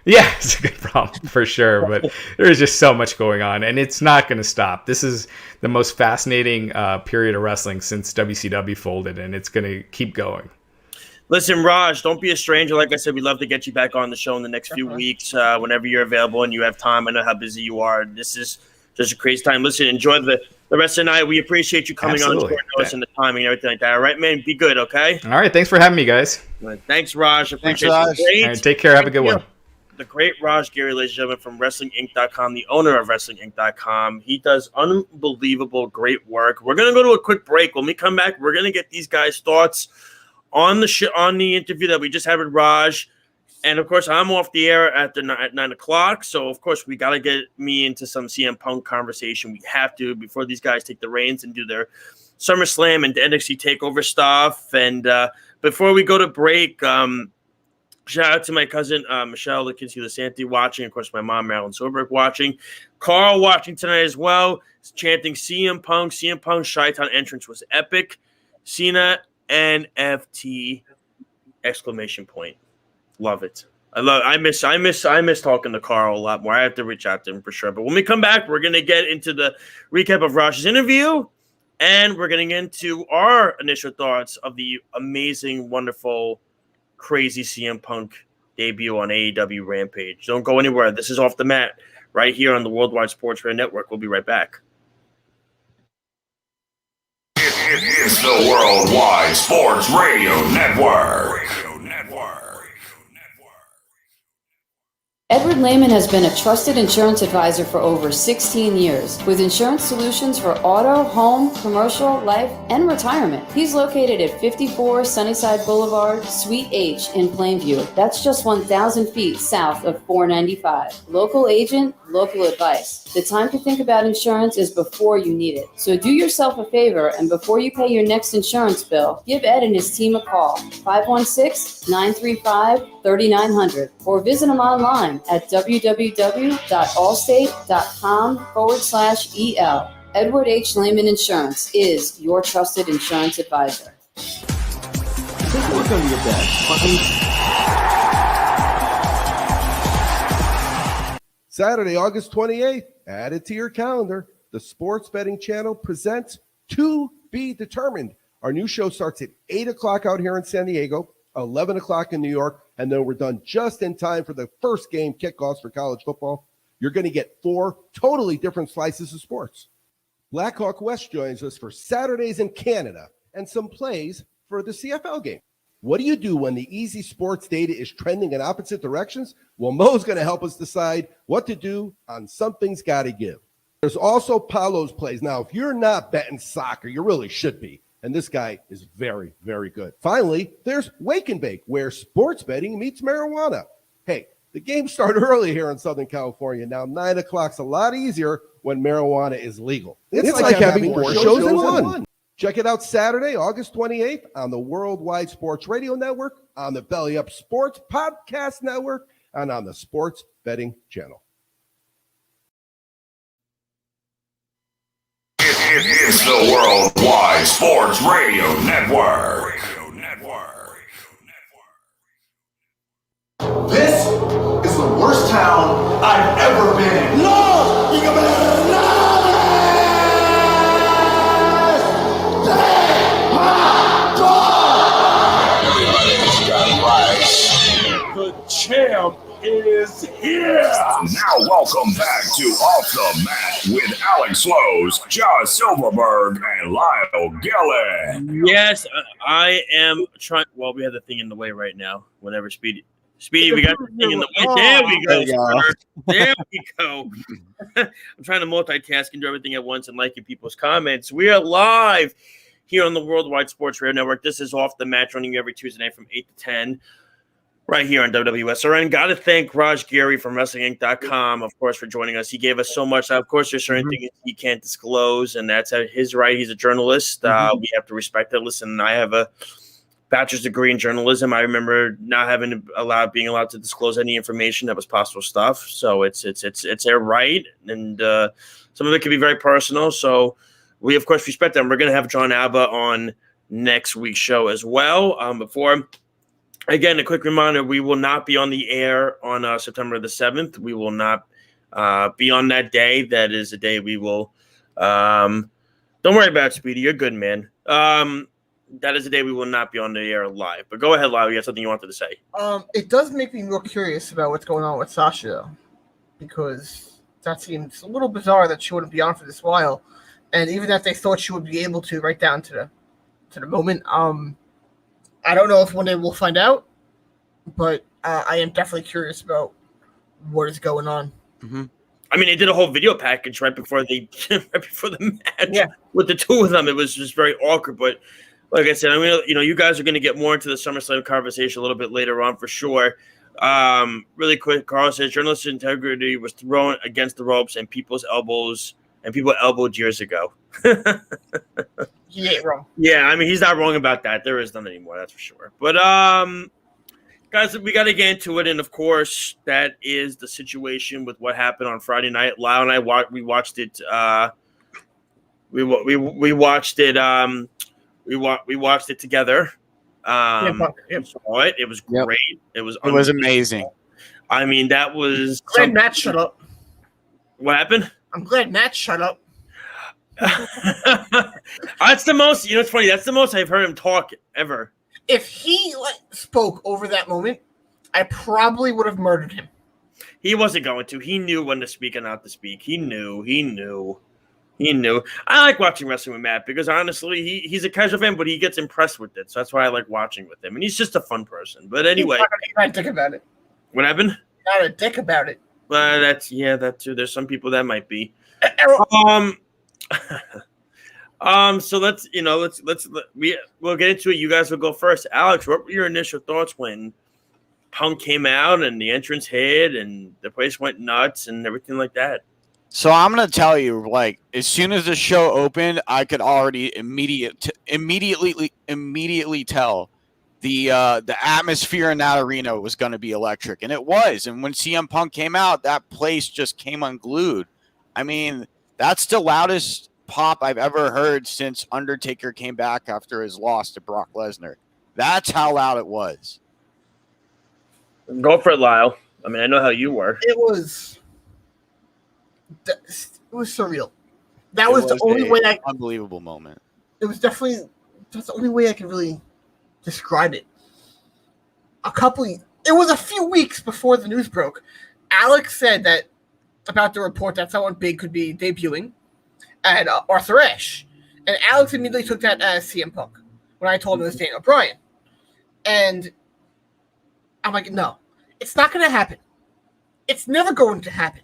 Yeah, it's a good problem for sure. But there's just so much going on, and it's not going to stop. This is the most fascinating period of wrestling since WCW folded, and it's going to keep going. Listen, Raj, don't be a stranger. Like I said, we'd love to get you back on the show in the next few weeks whenever you're available and you have time. I know how busy you are. This is just a crazy time. Listen, enjoy the rest of the night. We appreciate you coming on short notice and the timing and everything like that. All right, man? Be good, okay? All right. Thanks for having me, guys. Thanks, Raj. Appreciate it. All right, take care. Have a good one. The great Raj Giri, ladies and gentlemen, from WrestlingInc.com, the owner of WrestlingInc.com. He does unbelievable, great work. We're going to go to a quick break. When we come back, we're going to get these guys' thoughts on the interview that we just had with Raj. And, of course, I'm off the air at 9 o'clock. So, of course, we got to get me into some CM Punk conversation. We have to before these guys take the reins and do their SummerSlam and NXT TakeOver stuff. And before we go to break, shout out to my cousin, Michelle Lasanti watching. Of course, my mom, Marilyn Soberg, watching. Carl watching tonight as well, chanting CM Punk. CM Punk's Chi-Town entrance was epic. Cena NFT ! Love it. I miss talking to Carl a lot more. I have to reach out to him for sure. But when we come back, we're gonna get into the recap of Raj's interview, and we're getting into our initial thoughts of the amazing, wonderful, crazy CM Punk debut on AEW Rampage. Don't go anywhere. This is Off the Mat right here on the Worldwide Sports Radio Network. We'll be right back. It's the Worldwide Sports Radio Network. Edward Lehman has been a trusted insurance advisor for over 16 years with insurance solutions for auto, home, commercial, life, and retirement. He's located at 54 Sunnyside Boulevard, Suite H in Plainview. That's just 1,000 feet south of 495. Local agent, local advice. The time to think about insurance is before you need it. So do yourself a favor, and before you pay your next insurance bill, give Ed and his team a call, 516-935-3900, or visit him online at www.allstate.com/EL. Edward H. Lehman Insurance is your trusted insurance advisor. Take a look under your bed. Saturday, August 28th, add it to your calendar. The Sports Betting Channel presents To Be Determined. Our new show starts at 8 o'clock out here in San Diego, 11 o'clock in New York, and then we're done just in time for the first game kickoffs for college football. You're going to get 4 totally different slices of sports. Blackhawk West joins us for Saturdays in Canada and some plays for the CFL game. What do you do when the easy sports data is trending in opposite directions? Well, Mo's going to help us decide what to do on Something's Gotta Give. There's also Paulo's plays. Now, if you're not betting soccer, you really should be. And this guy is very, very good. Finally, there's Wake and Bake, where sports betting meets marijuana. Hey, the games start early here in Southern California. Now, 9 o'clock's a lot easier when marijuana is legal. It's like having 4 shows in one. Check it out Saturday, August 28th on the Worldwide Sports Radio Network, on the Belly Up Sports Podcast Network, and on the Sports Betting Channel. It's the Worldwide Sports Radio Network. This is the worst town I've ever been in. No! is here. Now welcome back to Off the Mat with Alex Slows, Josh Silverberg, and Lyle Gillen. Yes, I am trying. Well, we have the thing in the way right now. Whatever, Speedy, we got the thing in the way. There we go. There we go. I'm trying to multitask and do everything at once and liking people's comments. We are live here on the Worldwide Sports Radio Network. This is Off the Mat, running you every Tuesday night from 8 to 10. Right here on WWSRN. Got to thank Raj Giri from WrestlingInc.com, of course, for joining us. He gave us so much. Of course, there's certain things he can't disclose, and that's his right. He's a journalist. We have to respect that. Listen, I have a bachelor's degree in journalism. I remember not being allowed to disclose any information that was possible stuff. So it's their right, and some of it can be very personal. So we, of course, respect them. We're going to have John Alba on next week's show as well. Again, a quick reminder, we will not be on the air on September the 7th. We will not be on that day. That is a day we will don't worry about it, Speedy. You're good, man. That is a day we will not be on the air live. But go ahead, Lyle. You got something you wanted to say. It does make me more curious about what's going on with Sasha, though, because that seems a little bizarre that she wouldn't be on for this while. And even that they thought she would be able to right down to the moment. I don't know if one day we'll find out, but I am definitely curious about what is going on. Mm-hmm. I mean, they did a whole video package right before the match with the two of them. It was just very awkward. But like I said, I mean, you guys are going to get more into the SummerSlam conversation a little bit later on for sure. Really quick, Carl says journalistic integrity was thrown against the ropes and people elbowed years ago. He ain't wrong. Yeah, I mean, he's not wrong about that. There is none anymore, that's for sure. But, guys, we got to get into it. And, of course, that is the situation with what happened on Friday night. Lyle and I, we watched it. We watched it. We watched it together. Saw it. It was great. It was amazing. I mean, that was. Glad Matt shut up. What happened? I'm glad Matt shut up. That's the most. It's funny. That's the most I've heard him talk ever. If he spoke over that moment, I probably would have murdered him. He wasn't going to. He knew when to speak and not to speak. He knew. I like watching wrestling with Matt because honestly, he's a casual fan, but he gets impressed with it. So that's why I like watching with him. And he's just a fun person. But anyway, he's not a dick about it. What happened? Not a dick about it. That too. There's some people that might be. So we'll get into it. You guys will go first. Alex, what were your initial thoughts when Punk came out and the entrance hit and the place went nuts and everything like that? So I'm gonna tell you, as soon as the show opened, I could already immediately tell the atmosphere in that arena was going to be electric, and it was. And when CM Punk came out, that place just came unglued. I mean, that's the loudest pop I've ever heard since Undertaker came back after his loss to Brock Lesnar. That's how loud it was. Go for it, Lyle. I mean, I know how you were. It was surreal. That was the only way unbelievable moment. It was definitely that's the only way I could really describe it. It was a few weeks before the news broke. Alex said that about the report that someone big could be debuting at Arthur Ashe. And Alex immediately took that as CM Punk when I told him it was Daniel Bryan. And I'm like, no, it's not going to happen. It's never going to happen.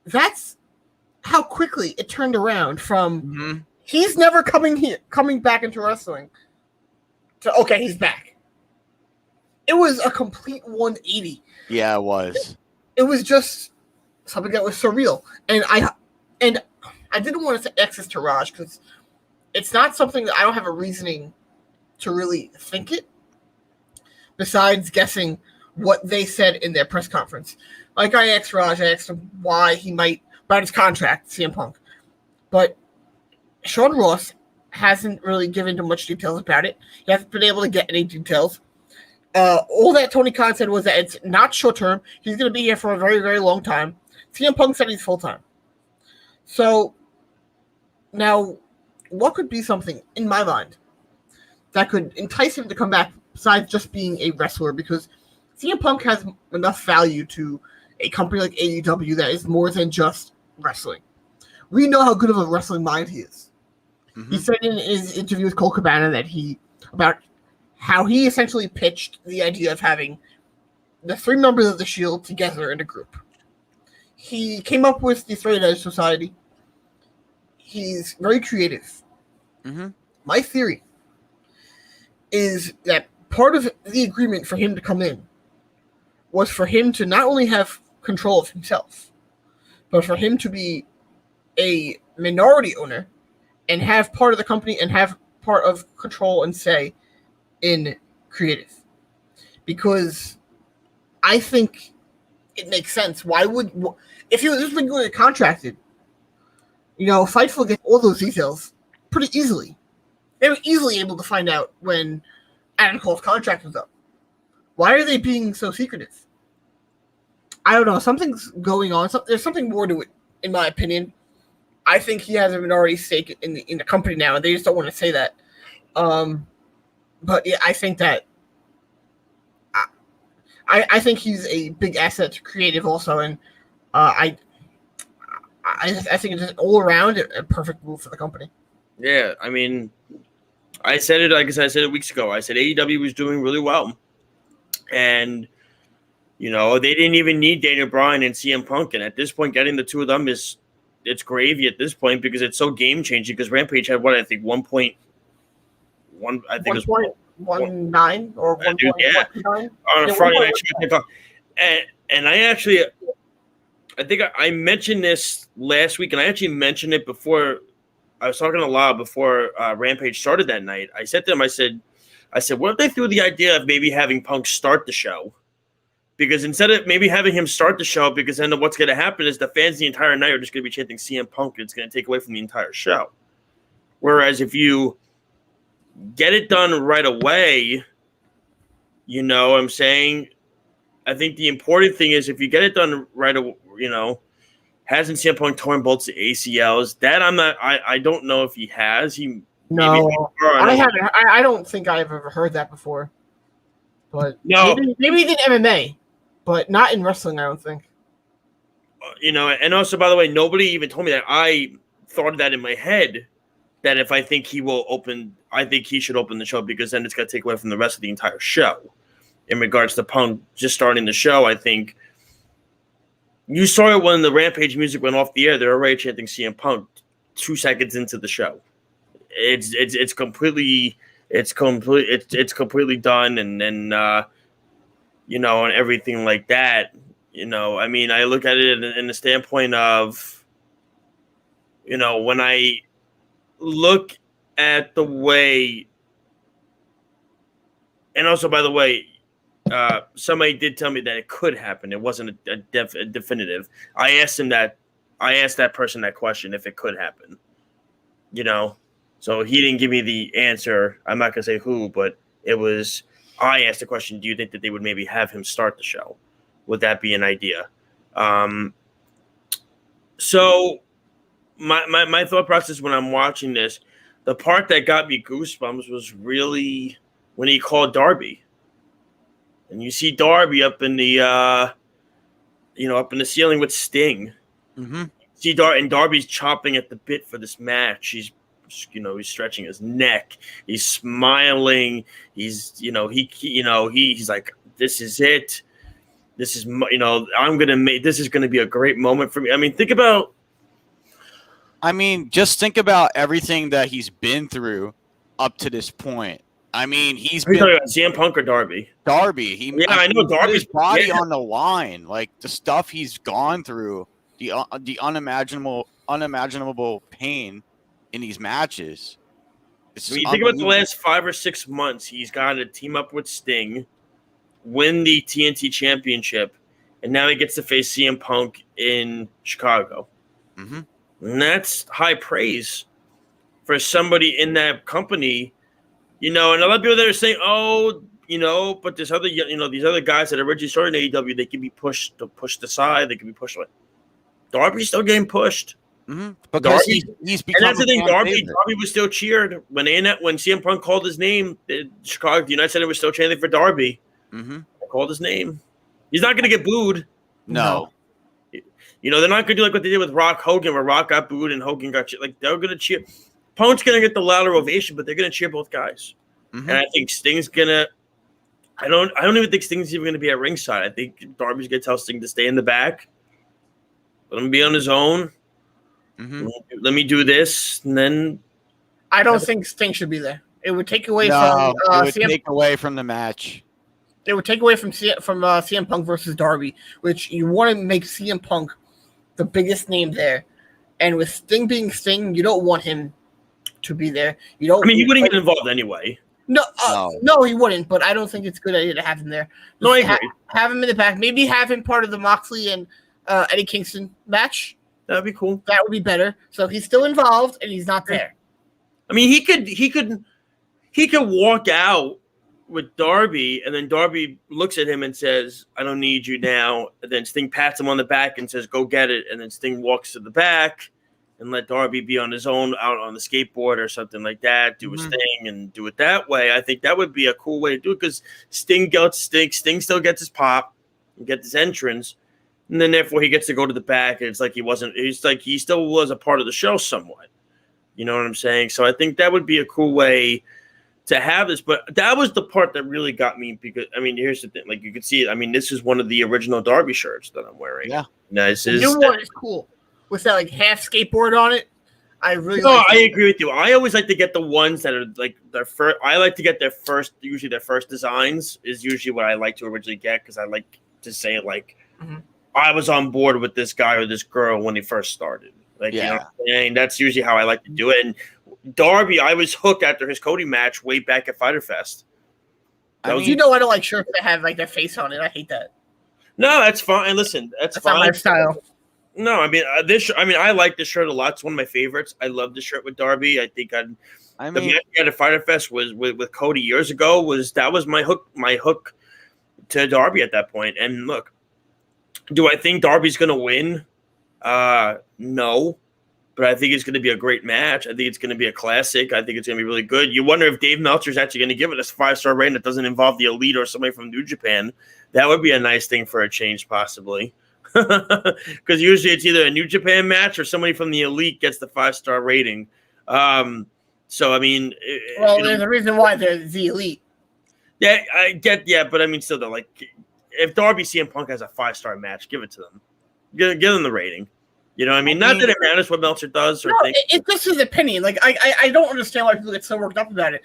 That's how quickly it turned around from he's never coming back into wrestling to, okay, he's back. It was a complete 180. Yeah, it was. It was just something that was surreal. And I didn't want to say access to Raj because it's not something that I don't have a reasoning to really think it besides guessing what they said in their press conference. Like I asked Raj, I asked him why he might, about his contract, CM Punk. But Sean Ross hasn't really given too much details about it. He hasn't been able to get any details. All that Tony Khan said was that it's not short term. He's going to be here for a very, very long time. CM Punk said he's full time. So now, what could be something in my mind that could entice him to come back besides just being a wrestler? Because CM Punk has enough value to a company like AEW that is more than just wrestling. We know how good of a wrestling mind he is. He said in his interview with Cole Cabana about how he essentially pitched the idea of having the 3 members of the Shield together in a group. He came up with the Threaded Edge Society. He's very creative. My theory is that part of the agreement for him to come in was for him to not only have control of himself, but for him to be a minority owner and have part of the company and have part of control and say in creative. Because I think it makes sense. Why would, if he was just regularly contracted, Fightful gets all those details pretty easily. They were easily able to find out when Adam Cole's contract was up. Why are they being so secretive? I don't know. Something's going on. There's something more to it, in my opinion. I think he has a minority stake in the company now, and they just don't want to say that. But yeah, I think that I think he's a big asset to creative also, and I think it's all around a perfect move for the company. Yeah, I mean, I said it, like I said it weeks ago. I said AEW was doing really well. And, they didn't even need Daniel Bryan and CM Punk. And at this point, getting the two of them it's gravy at this point because it's so game-changing because Rampage had, 1.1, I think it was 1.19 or 1.19? On a Friday night. And I think I mentioned this last week, and I actually mentioned it before. I was talking to Lyle before Rampage started that night. I said to him, I said, what if they threw the idea of maybe having Punk start the show? Because instead of maybe having him start the show, because then what's going to happen is the fans the entire night are just going to be chanting CM Punk, and it's going to take away from the entire show. Whereas if you get it done right away, you know what I'm saying? I think the important thing is if you get it done right away, hasn't CM Punk torn both the ACLs? That I don't know if he has. I haven't. I don't think I've ever heard that before. But no, maybe he did MMA, but not in wrestling, I don't think. And also, by the way, nobody even told me that. I thought of that in my head, that if I think he should open the show because then it's going to take away from the rest of the entire show. In regards to Punk just starting the show, I think you saw it when the Rampage music went off the air. They're already chanting CM Punk 2 seconds into the show. It's completely done, and and everything like that. I mean, I look at it in the standpoint of, when I look at the way, and also, by the way, somebody did tell me that it could happen. It wasn't a definitive. I asked that person that question if it could happen. So he didn't give me the answer. I'm not gonna say who, but it was. I asked the question: do you think that they would maybe have him start the show? Would that be an idea? So my thought process when I'm watching this, the part that got me goosebumps was really when he called Darby. And you see Darby up in the, up in the ceiling with Sting. Mm-hmm. See Darby's chopping at the bit for this match. He's stretching his neck. He's smiling. He's, he's like, this is it. This is, this is going to be a great moment for me. I mean, just think about everything that he's been through up to this point. I mean, he's been talking about CM Punk or Darby. Darby. I know Darby's body on the line, like the stuff he's gone through, the unimaginable pain in these matches. When you think about the last 5 or 6 months, he's got to team up with Sting, win the TNT Championship, and now he gets to face CM Punk in Chicago. Mm-hmm. And that's high praise for somebody in that company. And a lot of people that are saying, but this other, these other guys that originally started in AEW, they can be pushed aside. They can be pushed away. Darby's still getting pushed. Mm-hmm. Because he's become. And that's the thing. Darby was still cheered when CM Punk called his name. Chicago, the United Center was still chanting for Darby. Mm-hmm. called his name. He's not going to get booed. No. You know, they're not going to do like what they did with Rock Hogan, where Rock got booed and Hogan got cheered. Like, they're going to cheer. Punk's going to get the louder ovation, but they're going to cheer both guys. Mm-hmm. And I think Sting's going to – I don't even think Sting's even going to be at ringside. I think Darby's going to tell Sting to stay in the back. Let him be on his own. Mm-hmm. Let me do this, and then – I don't think Sting should be there. It would take away No, from it would take away from the match. It would take away from CM Punk versus Darby, which you want to make CM Punk the biggest name there. And with Sting being Sting, you don't want him to be there. You don't. I mean, he wouldn't get involved anyway. No, he wouldn't. But I don't think it's a good idea to have him there. No, I agree. Have him in the back. Maybe have him part of the Moxley and Eddie Kingston match. That'd be cool. That would be better. So he's still involved and he's not there. I mean, he could walk out with Darby, and then Darby looks at him and says, "I don't need you now." And then Sting pats him on the back and says, "Go get it." And then Sting walks to the back and let Darby be on his own out on the skateboard or something like that, do his thing and do it that way. I think that would be a cool way to do it, because Sting still gets his pop and gets his entrance, and then therefore he gets to go to the back, and it's like he still was a part of the show somewhat. You know what I'm saying? So I think that would be a cool way to have this. But that was the part that really got me, because, I mean, here's the thing. Like, you can see it. I mean, this is one of the original Darby shirts that I'm wearing. Yeah. This The is new one is cool. With that, like, half skateboard on it. I really I agree with you. I always like to get the ones that are, like, their first. I like to get usually their first designs is usually what I like to originally get, because I like to say, like, I was on board with this guy or this girl when they first started. Like, you know what I'm saying? That's usually how I like to do it. And Darby, I was hooked after his Cody match way back at Fyter Fest. I don't like shirts that have like their face on it. I hate that. No, that's fine. Listen, that's fine. Not my style. No, I mean I like this shirt a lot. It's one of my favorites. I love this shirt with Darby. I think the match at Fyter Fest was with Cody years ago. That was my hook to Darby at that point. And look, do I think Darby's going to win? No, but I think it's going to be a great match. I think it's going to be a classic. I think it's going to be really good. You wonder if Dave Meltzer's actually going to give it a 5-star rating that doesn't involve the Elite or somebody from New Japan. That would be a nice thing for a change, possibly. Because usually it's either a New Japan match or somebody from the Elite gets the 5-star rating. So, I mean... there's a reason why they're the Elite. Yeah, I get, but I mean, still, though, like, if Darby CM Punk has a 5-star match, give it to them. Give them the rating. You know what I mean? Not that it matters what Meltzer does or thinks. It's just his opinion. Like, I don't understand why people get so worked up about it.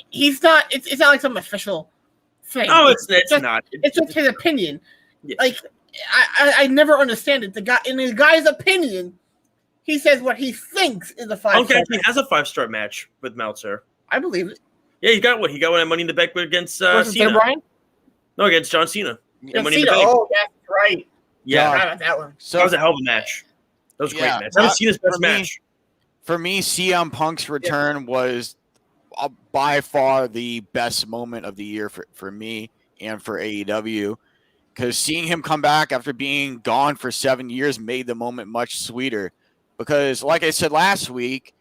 He's not. It's not like some official thing. Oh, it's not. It's just his opinion. Yeah. Like, I never understand it. The guy, in the guy's opinion, he says what he thinks is a 5-star. Punk actually has a 5-star match with Meltzer. I believe it. Yeah, he got one. He got one at Money in the Bank against Cena. Brian? No, against John Cena. Yeah, Money in the Bank. Oh, that's right. Yeah, I forgot about that one. So that was a hell of a match. That was a great match. That was Cena's best match. For me, CM Punk's return was by far the best moment of the year for me and for AEW, because seeing him come back after being gone for 7 years made the moment much sweeter. Because, like I said last week,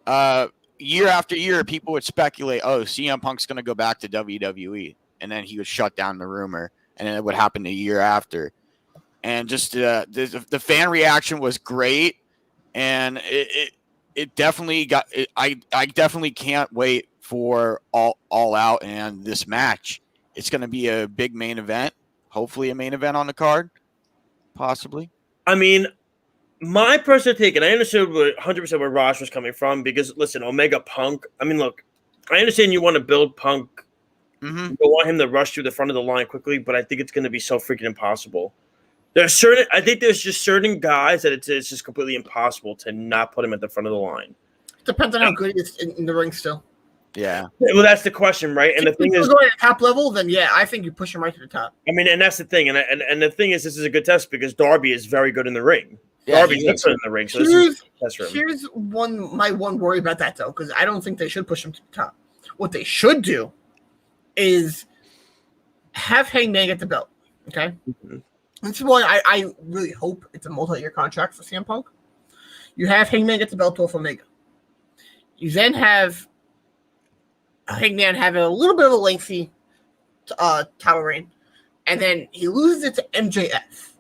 year after year, people would speculate, oh, CM Punk's going to go back to WWE, and then he would shut down the rumor, and then it would happen a year after. And just the fan reaction was great, and it definitely got. I definitely can't wait for all out and this match. It's going to be a big main event, hopefully a main event on the card, possibly. I mean, my personal take, and I understood 100% where Raj was coming from, because listen, Omega Punk. I mean, look, I understand you want to build Punk. You don't want him to rush through the front of the line quickly, but I think it's going to be so freaking impossible. I think there's just certain guys that it's just completely impossible to not put him at the front of the line. Depends on how good he is in the ring still. Yeah. Well, that's the question, right? And the thing is, going to top level, then yeah, I think you push him right to the top. I mean, and that's the thing, and the thing is, this is a good test because Darby is very good in the ring. Yeah, Darby's excellent in the ring, so this is a test for him. Here's my one worry about that though, because I don't think they should push him to the top. What they should do is have Hangman get the belt. Okay. This is why I really hope it's a multi-year contract for CM Punk. You have Hangman get the belt off Omega. You then have Hangman have a little bit of a lengthy title reign. and then he loses it to MJF.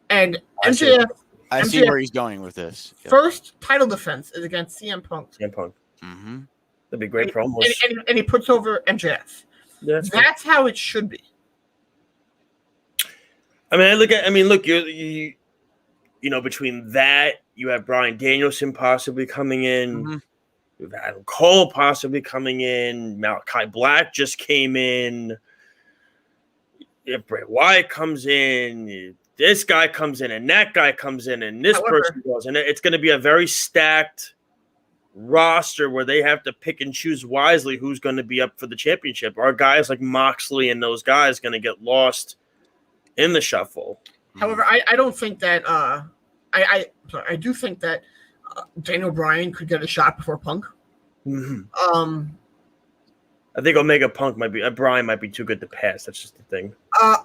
And MJF, I see where he's going with this. Yep. First title defense is against CM Punk. CM Punk. Mm-hmm. That'd be great promos. And he puts over MJF. Yeah, that's how it should be. I mean, look, you know, between that, you have Bryan Danielson possibly coming in. Mm-hmm. You have Adam Cole possibly coming in. Malachi Black just came in. If Bray Wyatt comes in, this guy comes in, and that guy comes in, and this person goes in. It's going to be a very stacked roster where they have to pick and choose wisely who's going to be up for the championship. Are guys like Moxley and those guys going to get lost in the shuffle? However, I don't think that I do think that Daniel Bryan could get a shot before Punk. Mm-hmm. I think Omega Punk Bryan might be too good to pass. That's just the thing.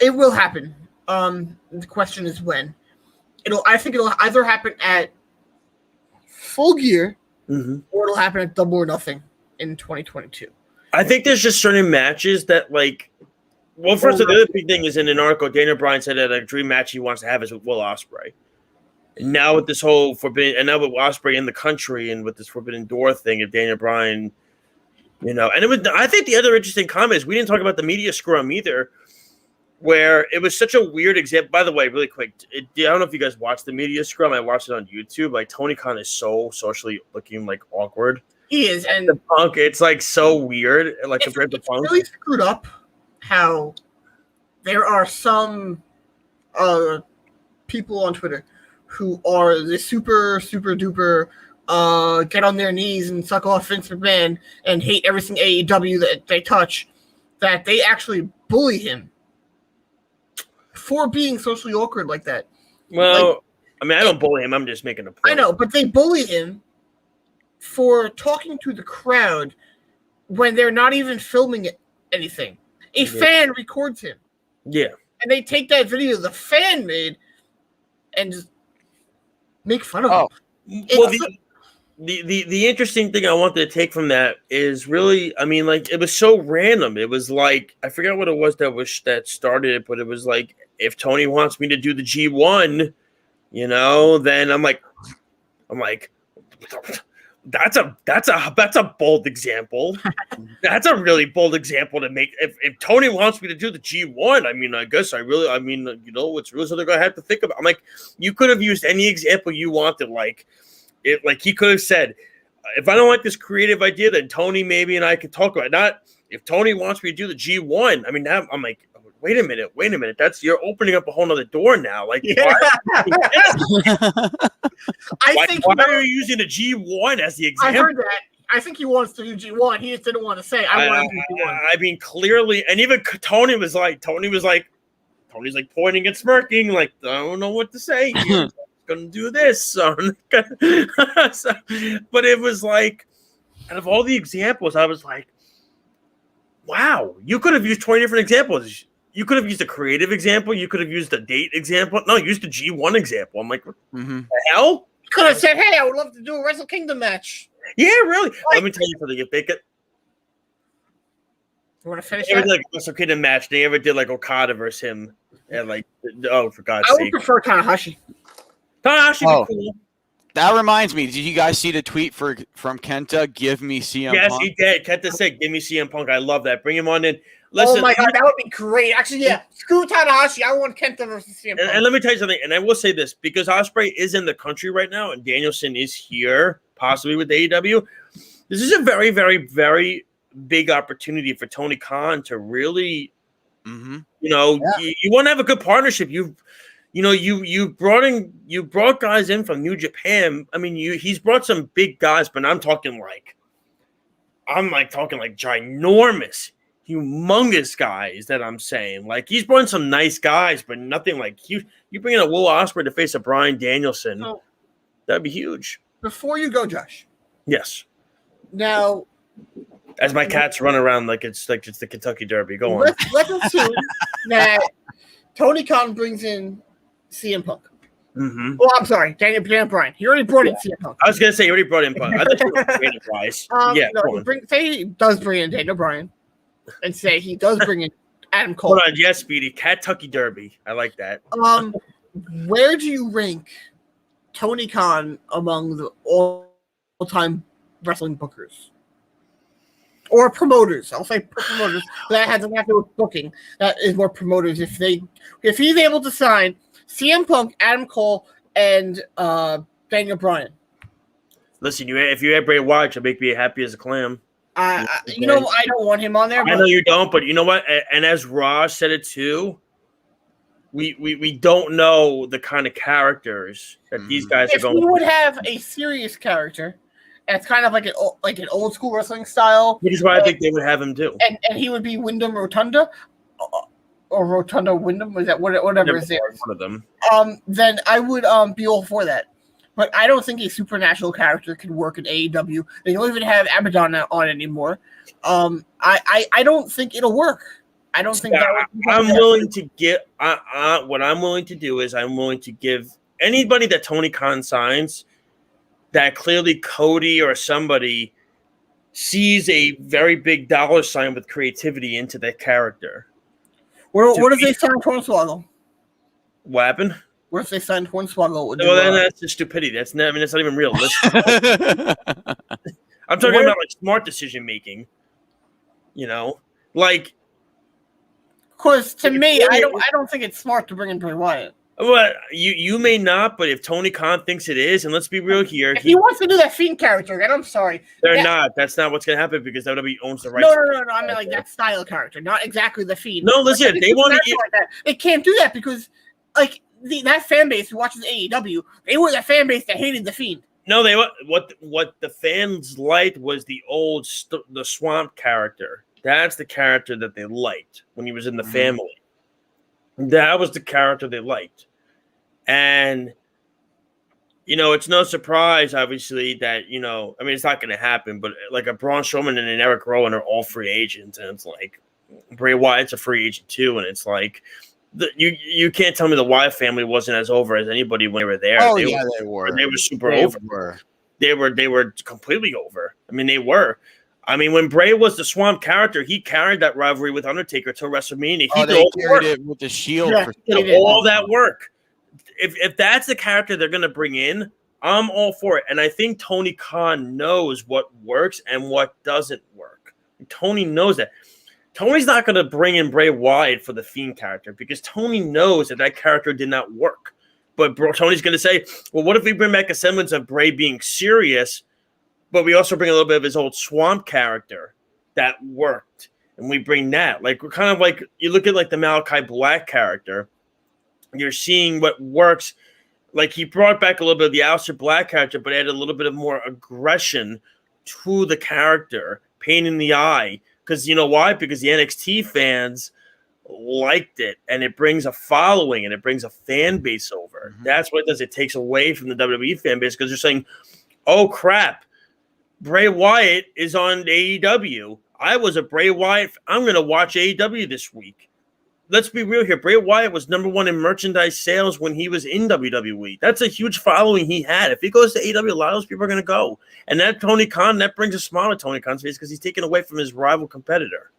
It will happen. The question is when. I think it'll either happen at Full Gear, mm-hmm. or it'll happen at Double or Nothing in 2022. I think there's just certain matches that, like, well, first of all, the other big thing is in an article, Daniel Bryan said that a dream match he wants to have is with Will Ospreay. And now with this whole forbidden, and now with Ospreay in the country and with this Forbidden Door thing, if Daniel Bryan, you know, and it was, I think the other interesting comment is we didn't talk about the media scrum either, where it was such a weird example. By the way, really quick, I don't know if you guys watched the media scrum. I watched it on YouTube. Like, Tony Khan is so socially looking like awkward. He is, and the Punk, it's like so weird. Like compared to Punk, really screwed up. How there are some people on Twitter who are the super duper get on their knees and suck off Vince McMahon and hate everything AEW that they touch, that they actually bully him for being socially awkward like that. Well, like, I mean, I don't bully him. I'm just making a point. I know, but they bully him for talking to the crowd when they're not even filming anything. A fan records him. Yeah. And they take that video the fan made and just make fun of him. Well, the interesting thing I wanted to take from that is really, I mean, like, it was so random. It was like, I forgot what it was that started it, but it was like, if Tony wants me to do the G1, you know, then I'm like, that's a bold example. That's a really bold example to make. If Tony wants me to do the G1, I mean, you know, what's rules are they going to have to think about? I'm like, you could have used any example you wanted. Like he could have said, if I don't like this creative idea, then Tony maybe and I could talk about it. Not if Tony wants me to do the G1. I mean, I'm like, wait a minute. You're opening up a whole nother door now. Like, yeah. why are you using the G1 as the example? I heard that. I think he wants to do G1. He just didn't want to say, I want to do G1. I mean, clearly, and even Tony was like, Tony's like pointing and smirking, like, I don't know what to say. He's going to do this. So, but it was like, out of all the examples, I was like, wow, you could have used 20 different examples. You could have used a creative example. You could have used a date example. No, use the G1 example. I'm like, what the hell? You could have said, hey, I would love to do a Wrestle Kingdom match. Yeah, really. Let me tell you something. If they could, you want to finish that? that? Like Wrestle Kingdom match. They ever did like Okada versus him. And like, oh, for God's sake. I would prefer Tanahashi. Tanahashi would be cool. That reminds me. Did you guys see the tweet from Kenta? Give me CM Punk. Yes, he did. Kenta said, give me CM Punk. I love that. Bring him on in. Listen, oh my God, that would be great. Actually, yeah. Screw Tanahashi. I want Kenta versus CM Punk. And let me tell you something. And I will say this, because Ospreay is in the country right now and Danielson is here, possibly with AEW. This is a very, very, very big opportunity for Tony Khan to really, you know, you want to have a good partnership. You brought guys in from New Japan. I mean, he's brought some big guys, but I'm talking like ginormous, humongous guys that I'm saying. Like, he's brought some nice guys, but nothing like you bring in a Will Ospreay to face a Bryan Danielson. So, that'd be huge. Before you go, Josh. Yes. Now, as my cats run around like it's the Kentucky Derby. Go on. Let's assume that Tony Khan brings in CM Punk. Mm-hmm. Oh, I'm sorry, Daniel Bryan. He already brought in CM Punk. I was gonna say he already brought in Punk. I thought you were creative wise. Say he does bring in Daniel Bryan, and say he does bring in Adam Cole. Hold on, yes, Speedy. Kentucky Derby. I like that. Where do you rank Tony Khan among the all-time wrestling bookers? Or promoters. I'll say promoters. That has nothing to do with booking. That is more promoters. If he's able to sign CM Punk, Adam Cole, and Daniel Bryan. Listen, if you had Bray Wyatt, you'll make me happy as a clam. I don't want him on there. I know you don't, but you know what? And as Raj said it too, we don't know the kind of characters that these guys are going. If he would have a serious character, and it's kind of like an old school wrestling style. Which is why I think they would have him too. And he would be Wyndham Rotunda, or Rotunda Wyndham. Was that whatever is there? One of them. Then I would be all for that. But I don't think a supernatural character can work in AEW. They don't even have Abaddon on anymore. I don't think it'll work. I don't think I'm willing to give. What I'm willing to do is I'm willing to give anybody that Tony Khan signs that clearly Cody or somebody sees a very big dollar sign with creativity into that character. What if they sign Hornswoggle? What happened? What if they signed Hornswoggle? Well, then that's just stupidity. That's not even realistic. I'm talking about like smart decision making. You know, like. Because to me, I don't think it's smart to bring in Bray Wyatt. Well, you may not, but if Tony Khan thinks it is, and let's be real here, if he wants to do that Fiend character, then I'm sorry. They're not. That's not what's going to happen because WWE owns the rights. No. I mean, like that style character, not exactly the Fiend. No, listen, they want to. Like that. They can't do that because, like, that fan base who watches AEW, they were the fan base that hated the Fiend. No, what the fans liked was the old the Swamp character. That's the character that they liked when he was in the family. That was the character they liked. And, it's no surprise, obviously, that, I mean, it's not going to happen, but like a Braun Strowman and an Eric Rowan are all free agents. And it's like Bray Wyatt's a free agent too. And it's like, you can't tell me the Wyatt family wasn't as over as anybody when they were there. Oh, they were. They were super over. They were completely over. I mean, they were. I mean, when Bray was the Swamp character, he carried that rivalry with Undertaker till WrestleMania. He they carried it with the Shield. Yeah, all that work. If that's the character they're going to bring in, I'm all for it. And I think Tony Khan knows what works and what doesn't work. Tony knows that. Tony's not going to bring in Bray Wyatt for the Fiend character because Tony knows that character did not work. But Tony's going to say, well, what if we bring back a semblance of Bray being serious, but we also bring a little bit of his old Swamp character that worked, and we bring that. Like, we're kind of like, you look at like the Malachi Black character, you're seeing what works. Like, he brought back a little bit of the Aleister Black character, but added a little bit of more aggression to the character, pain in the eye. Because you know why? Because the NXT fans liked it, and it brings a following, and it brings a fan base over. That's what it does. It takes away from the WWE fan base because they're saying, oh, crap. Bray Wyatt is on AEW. I was a Bray Wyatt. I'm going to watch AEW this week. Let's be real here. Bray Wyatt was number one in merchandise sales when he was in WWE. That's a huge following he had. If he goes to AEW, a lot of those people are going to go. And that Tony Khan, that brings a smile to Tony Khan's face because he's taken away from his rival competitor.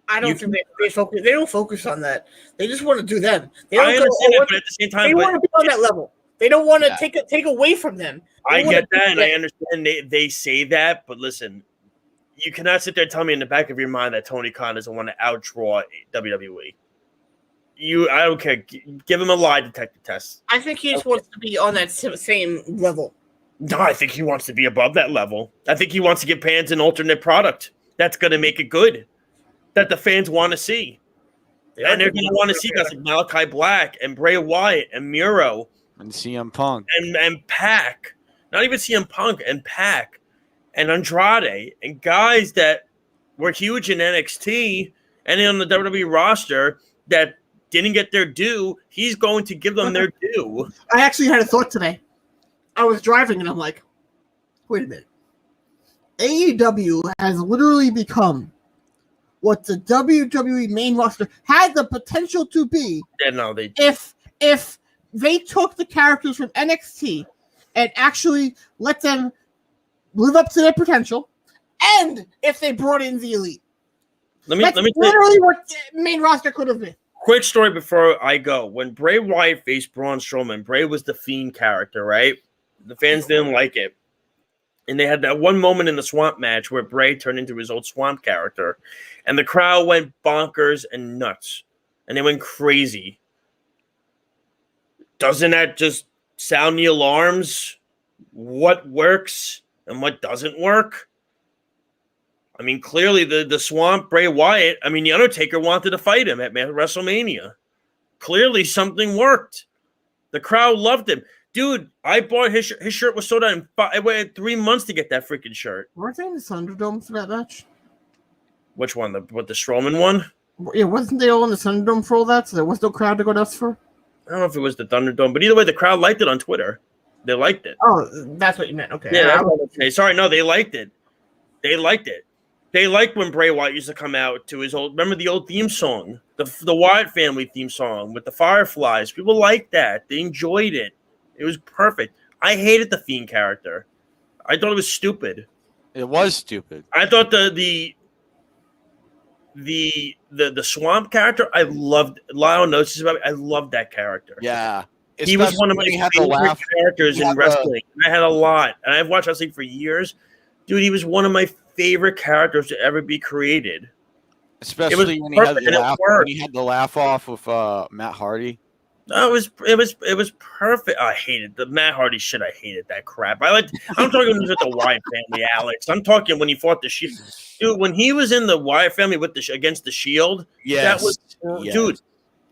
I don't think they focus. They don't focus on that. They just want to do them. They don't I understand that, but at the same time, they want to be on that level. They don't want to take away from them. I get that, and I understand they say that, but listen, you cannot sit there and tell me in the back of your mind that Tony Khan doesn't want to outdraw WWE. I don't care. Give him a lie detector test. I think he just wants to be on that same level. No, I think he wants to be above that level. I think he wants to give fans an alternate product that's going to make it good, that the fans want to see. And they're going to want to see guys like Malachi Black and Bray Wyatt and Miro. And CM Punk. And Pac. Not even CM Punk, and Pac. And Andrade. And guys that were huge in NXT and on the WWE roster that didn't get their due. He's going to give them their due. I actually had a thought today. I was driving and I'm like, wait a minute. AEW has literally become what the WWE main roster had the potential to be. Yeah, no, they if they took the characters from NXT and actually let them live up to their potential, and if they brought in the Elite. That's let me literally what the main roster could have been. Quick story before I go. When Bray Wyatt faced Braun Strowman, Bray was the Fiend character, right? The fans didn't like it. And they had that one moment in the Swamp match where Bray turned into his old Swamp character. And the crowd went bonkers and nuts. And they went crazy. Doesn't that just sound the alarms? What works and what doesn't work? I mean, clearly the Swamp, Bray Wyatt, I mean, The Undertaker wanted to fight him at WrestleMania. Clearly something worked. The crowd loved him. Dude, I bought his shirt was sold out in I waited 3 months to get that freaking shirt. Weren't they in the Thunderdome for that match? Which one? The Strowman one? Yeah, wasn't they all in the Thunderdome for all that? So there was no crowd to go nuts for? I don't know if it was the Thunderdome, but either way, the crowd liked it on Twitter. They liked it. Oh, that's what you meant. Okay. Yeah, sorry, no, they liked it. They liked it. They liked when Bray Wyatt used to come out to his old. Remember the old theme song, the Wyatt family theme song with the Fireflies. People liked that. They enjoyed it. It was perfect. I hated the Fiend character. I thought it was stupid. It was stupid. I thought the Swamp character. I loved. Lyle knows this about me. I loved that character. Yeah. He was one of my favorite characters in wrestling. I had a lot, and I've watched wrestling for years. Dude, he was one of my favorite characters to ever be created. Especially when he had the laugh off with Matt Hardy. No, it was perfect. I hated the Matt Hardy shit. I hated that crap. I'm talking when he was with the Wyatt family, Alex. I'm talking when he fought the Shield. Dude, when he was in the Wyatt family with against the Shield, dude,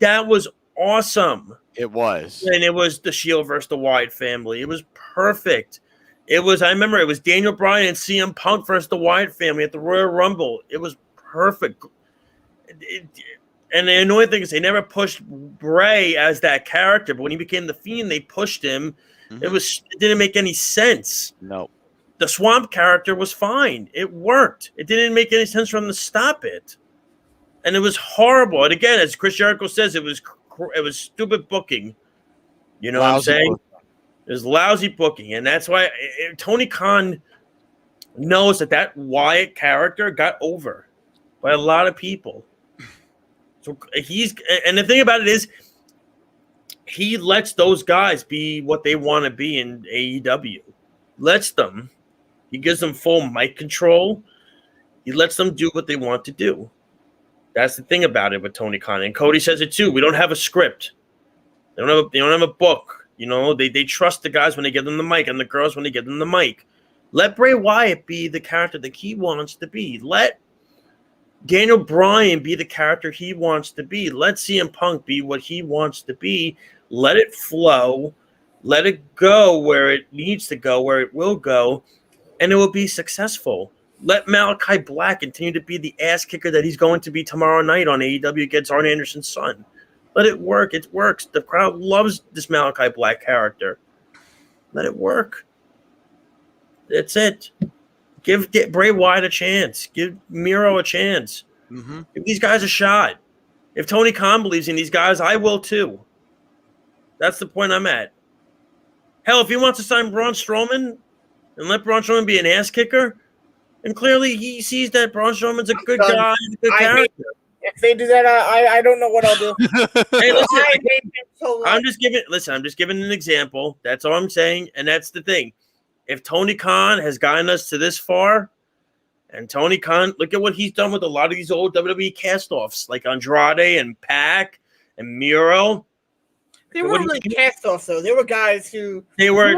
that was awesome. It was. And it was the Shield versus the Wyatt family. It was perfect. I remember it was Daniel Bryan and CM Punk versus the Wyatt family at the Royal Rumble. It was perfect. And the annoying thing is they never pushed Bray as that character, but when he became the Fiend, they pushed him. Mm-hmm. It didn't make any sense. No. The Swamp character was fine. It worked. It didn't make any sense for them to stop it. And it was horrible. And again, as Chris Jericho says, it was stupid booking. You know what I'm saying? Booking. It was lousy booking. And that's why Tony Khan knows that Wyatt character got over by a lot of people. So and the thing about it is he lets those guys be what they want to be in AEW. He gives them full mic control. He lets them do what they want to do. That's the thing about it with Tony Khan. And Cody says it too. We don't have a script. They don't have a book. You know, they trust the guys when they give them the mic and the girls when they give them the mic. Let Bray Wyatt be the character that he wants to be. Let Daniel Bryan be the character he wants to be. Let CM Punk be what he wants to be. Let it flow. Let it go where it needs to go, where it will go, and it will be successful. Let Malachi Black continue to be the ass kicker that he's going to be tomorrow night on AEW against Arn Anderson's son. Let it work. It works. The crowd loves this Malachi Black character. Let it work. That's it. Give Bray Wyatt a chance. Give Miro a chance. Mm-hmm. Give these guys a shot. If Tony Khan believes in these guys, I will too. That's the point I'm at. Hell, if he wants to sign Braun Strowman and let Braun Strowman be an ass kicker, and clearly he sees that Braun Strowman's a good guy, a good character. If they do that, I don't know what I'll do. Hey, listen, I'm just giving an example. That's all I'm saying, and that's the thing. If Tony Khan has gotten us to this far, and Tony Khan, look at what he's done with a lot of these old WWE cast-offs, like Andrade and Pac and Miro. They weren't really cast-offs, though. They were guys who... Miro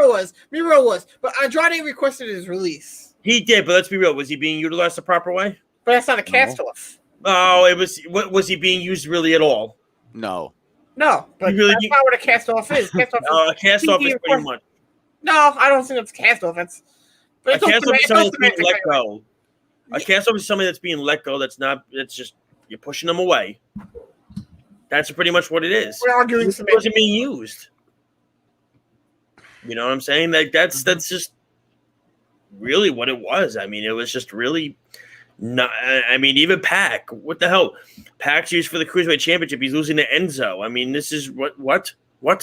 was. But Andrade requested his release. He did, but let's be real. Was he being utilized the proper way? But that's not a cast-off. Oh, it was. Was he being used really at all? No. No, but that's not what a cast-off is. A cast-off is pretty much... No, I don't think it's cast-off. A cast-off is somebody that's being let go. A cast-off is somebody that's being let go. That's just you're pushing them away. That's pretty much what it is. We're arguing it wasn't being used. You know what I'm saying? That's just really what it was. I mean, it was just really not. I mean, even Pac. What the hell? Pac's used for the Cruiserweight Championship. He's losing to Enzo. I mean, this is what? Why?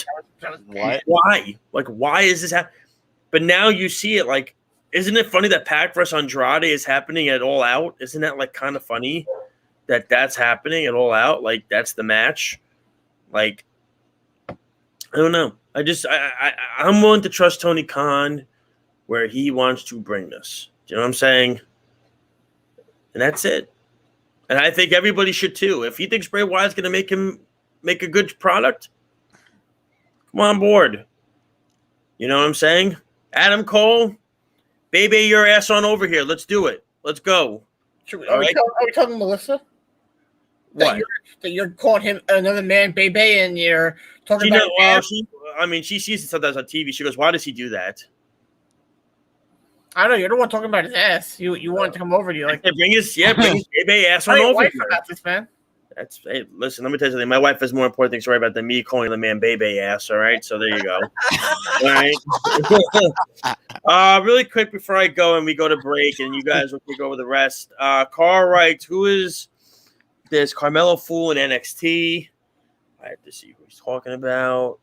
Like, why is this happening? But now you see it like Isn't it funny that Pac versus Andrade is happening at All Out? Isn't that like kind of funny that that's happening at All Out? Like that's the match. Like I don't know. I'm willing to trust Tony Khan where he wants to bring this. Do you know what I'm saying? And that's it. And I think everybody should too. If he thinks Bray Wyatt's going to make a good product, come on board. You know what I'm saying? Adam Cole, baby, your ass on over here. Let's do it. Let's go. Are we telling Melissa? What? That you're calling him another man, baby, and you're talking about she sees it sometimes on TV. She goes, why does he do that? I don't know. You're the one talking about his ass. You want to come over to you. Like, bring his baby ass on over here. About this, man. Hey, listen, let me tell you something. My wife has more important things to worry about than me calling the man baby ass, all right? So there you go. All right. Really quick before I go and we go to break and you guys will take over the rest. Carl writes, who is this Carmelo fool in NXT? I have to see who he's talking about.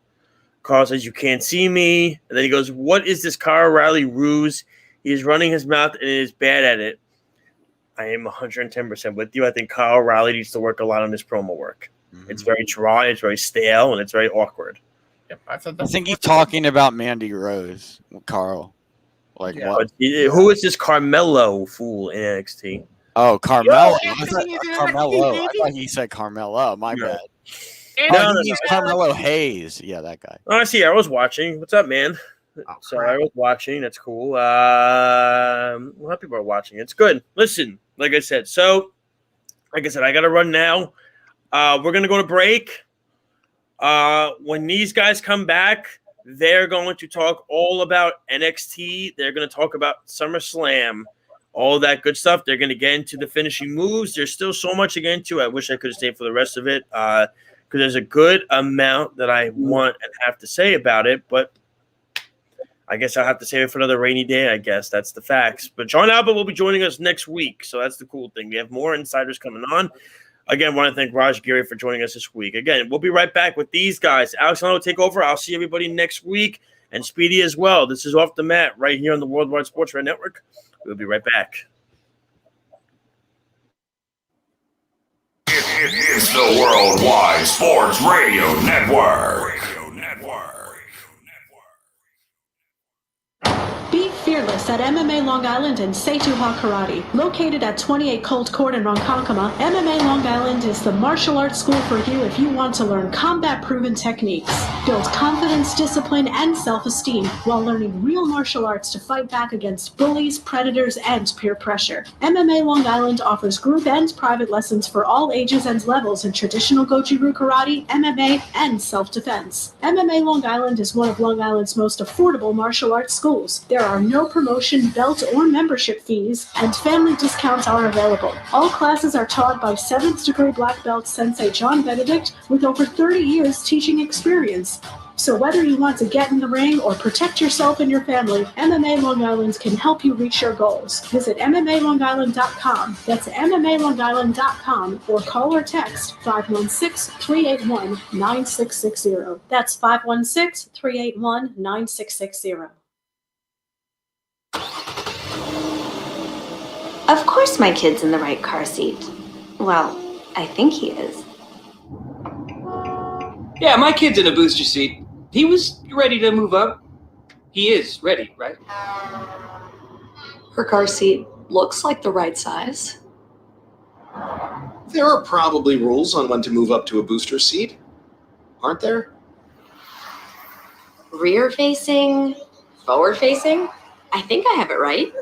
Carl says, you can't see me. And then he goes, what is this Kyle O'Reilly ruse? He is running his mouth and is bad at it. I am 110% with you. I think Kyle O'Reilly needs to work a lot on his promo work. Mm-hmm. It's very dry, it's very stale, and it's very awkward. Yep, I think he's talking about Mandy Rose, Carl. Like what? Who is this Carmelo fool in NXT? Oh, Carmelo. Carmelo. I thought he said Carmelo. My bad. No, he's Carmelo Hayes. Yeah, that guy. Oh, I see. I was watching. What's up, man? So I was watching. That's cool. A lot of people are watching. It's good. Listen, like I said, I got to run now. We're going to go to break. When these guys come back, they're going to talk all about NXT. They're going to talk about SummerSlam, all that good stuff. They're going to get into the finishing moves. There's still so much to get into. I wish I could have stayed for the rest of it because there's a good amount that I want and have to say about it, but I guess I'll have to save it for another rainy day, I guess. That's the facts. But John Albert will be joining us next week, so that's the cool thing. We have more insiders coming on. Again, want to thank Raj Giri for joining us this week. Again, we'll be right back with these guys. Alex and I will take over. I'll see everybody next week, and Speedy as well. This is Off the Mat right here on the Worldwide Sports Radio Network. We'll be right back. It's the Worldwide Sports Radio Network. Be fearless at MMA Long Island and Seituha Karate. Located at 28 Colt Court in Ronkonkoma, MMA Long Island is the martial arts school for you if you want to learn combat-proven techniques, build confidence, discipline, and self-esteem while learning real martial arts to fight back against bullies, predators, and peer pressure. MMA Long Island offers group and private lessons for all ages and levels in traditional Goju-Ryu Karate, MMA, and self-defense. MMA Long Island is one of Long Island's most affordable martial arts schools. There are no promotion, belt, or membership fees, and family discounts are available. All classes are taught by 7th degree black belt Sensei John Benedict with over 30 years teaching experience. So whether you want to get in the ring or protect yourself and your family, MMA Long Island can help you reach your goals. Visit MMALongIsland.com. That's MMALongIsland.com or call or text 516-381-9660. That's 516-381-9660. Of course my kid's in the right car seat. Well, I think he is. Yeah, my kid's in a booster seat. He was ready to move up. He is ready, right? Her car seat looks like the right size. There are probably rules on when to move up to a booster seat, aren't there? Rear facing, forward facing. I think I have it right.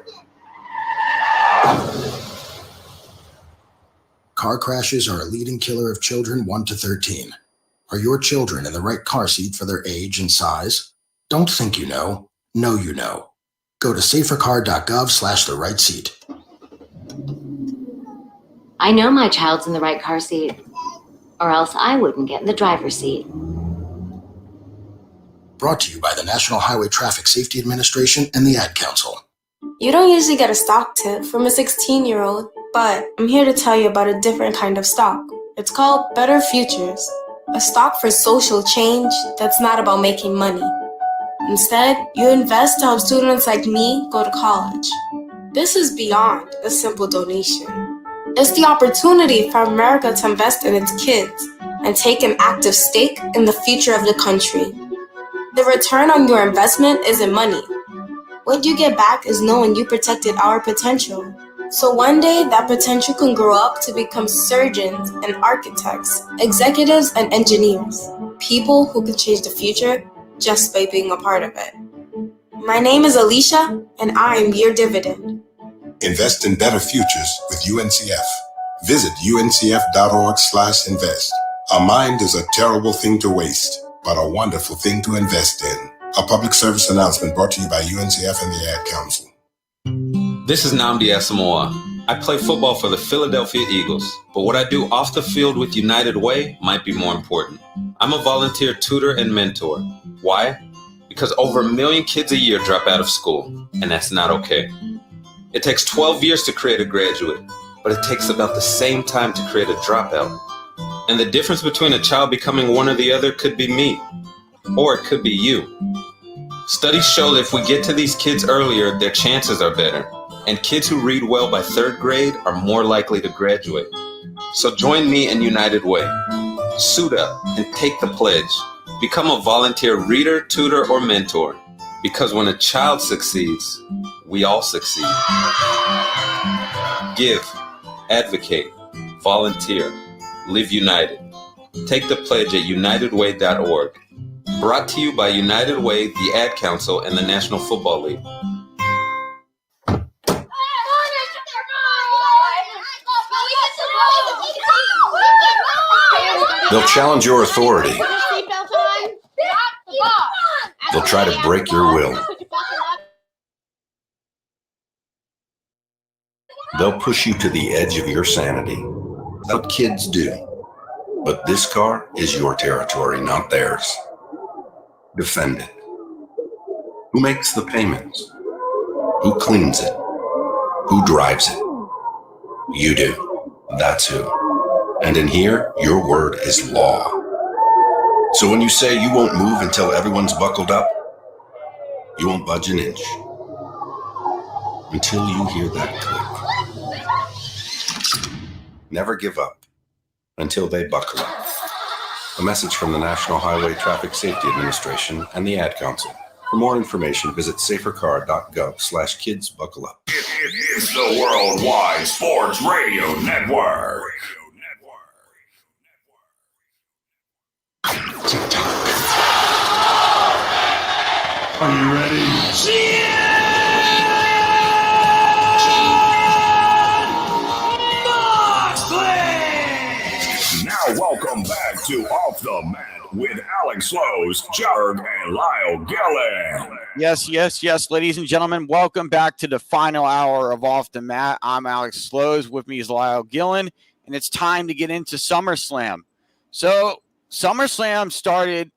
Car crashes are a leading killer of children 1 to 13. Are your children in the right car seat for their age and size? Don't think you know. Know you know. Go to safercar.gov/the right seat. I know my child's in the right car seat, or else I wouldn't get in the driver's seat. Brought to you by the National Highway Traffic Safety Administration and the Ad Council. You don't usually get a stock tip from a 16-year-old, but I'm here to tell you about a different kind of stock. It's called Better Futures, a stock for social change that's not about making money. Instead, you invest to help students like me go to college. This is beyond a simple donation. It's the opportunity for America to invest in its kids and take an active stake in the future of the country. The return on your investment isn't money. What you get back is knowing you protected our potential. So one day, that potential can grow up to become surgeons and architects, executives and engineers, people who can change the future just by being a part of it. My name is Alicia, and I am your dividend. Invest in better futures with UNCF. Visit uncf.org/invest. A mind is a terrible thing to waste, but a wonderful thing to invest in. A public service announcement brought to you by UNCF and the Ad Council. This is Nnamdi Asamoah. I play football for the Philadelphia Eagles, but what I do off the field with United Way might be more important. I'm a volunteer tutor and mentor. Why? Because over 1 million kids a year drop out of school, and that's not okay. It takes 12 years to create a graduate, but it takes about the same time to create a dropout. And the difference between a child becoming one or the other could be me, or it could be you. Studies show that if we get to these kids earlier, their chances are better. And kids who read well by 3rd grade are more likely to graduate. So join me in United Way. Suit up and take the pledge. Become a volunteer reader, tutor, or mentor. Because when a child succeeds, we all succeed. Give, advocate, volunteer, live united. Take the pledge at unitedway.org. Brought to you by United Way, the Ad Council, and the National Football League. They'll challenge your authority. They'll try to break your will. They'll push you to the edge of your sanity. That's what kids do. But this car is your territory, not theirs. Defend it. Who makes the payments? Who cleans it? Who drives it? You do. That's who. And in here, your word is law. So when you say you won't move until everyone's buckled up, you won't budge an inch. Until you hear that click. Never give up until they buckle up. A message from the National Highway Traffic Safety Administration and the Ad Council. For more information, visit safercar.gov/kidsbuckleup. It's the Worldwide Sports Radio Network. Are you ready? Now welcome back to Off the Mat with Alex Slows, Jarg, and Lyle Gillen. Yes, ladies and gentlemen, welcome back to the final hour of Off the Mat. I'm Alex Slows. With me is Lyle Gillen, and it's time to get into SummerSlam. So SummerSlam started.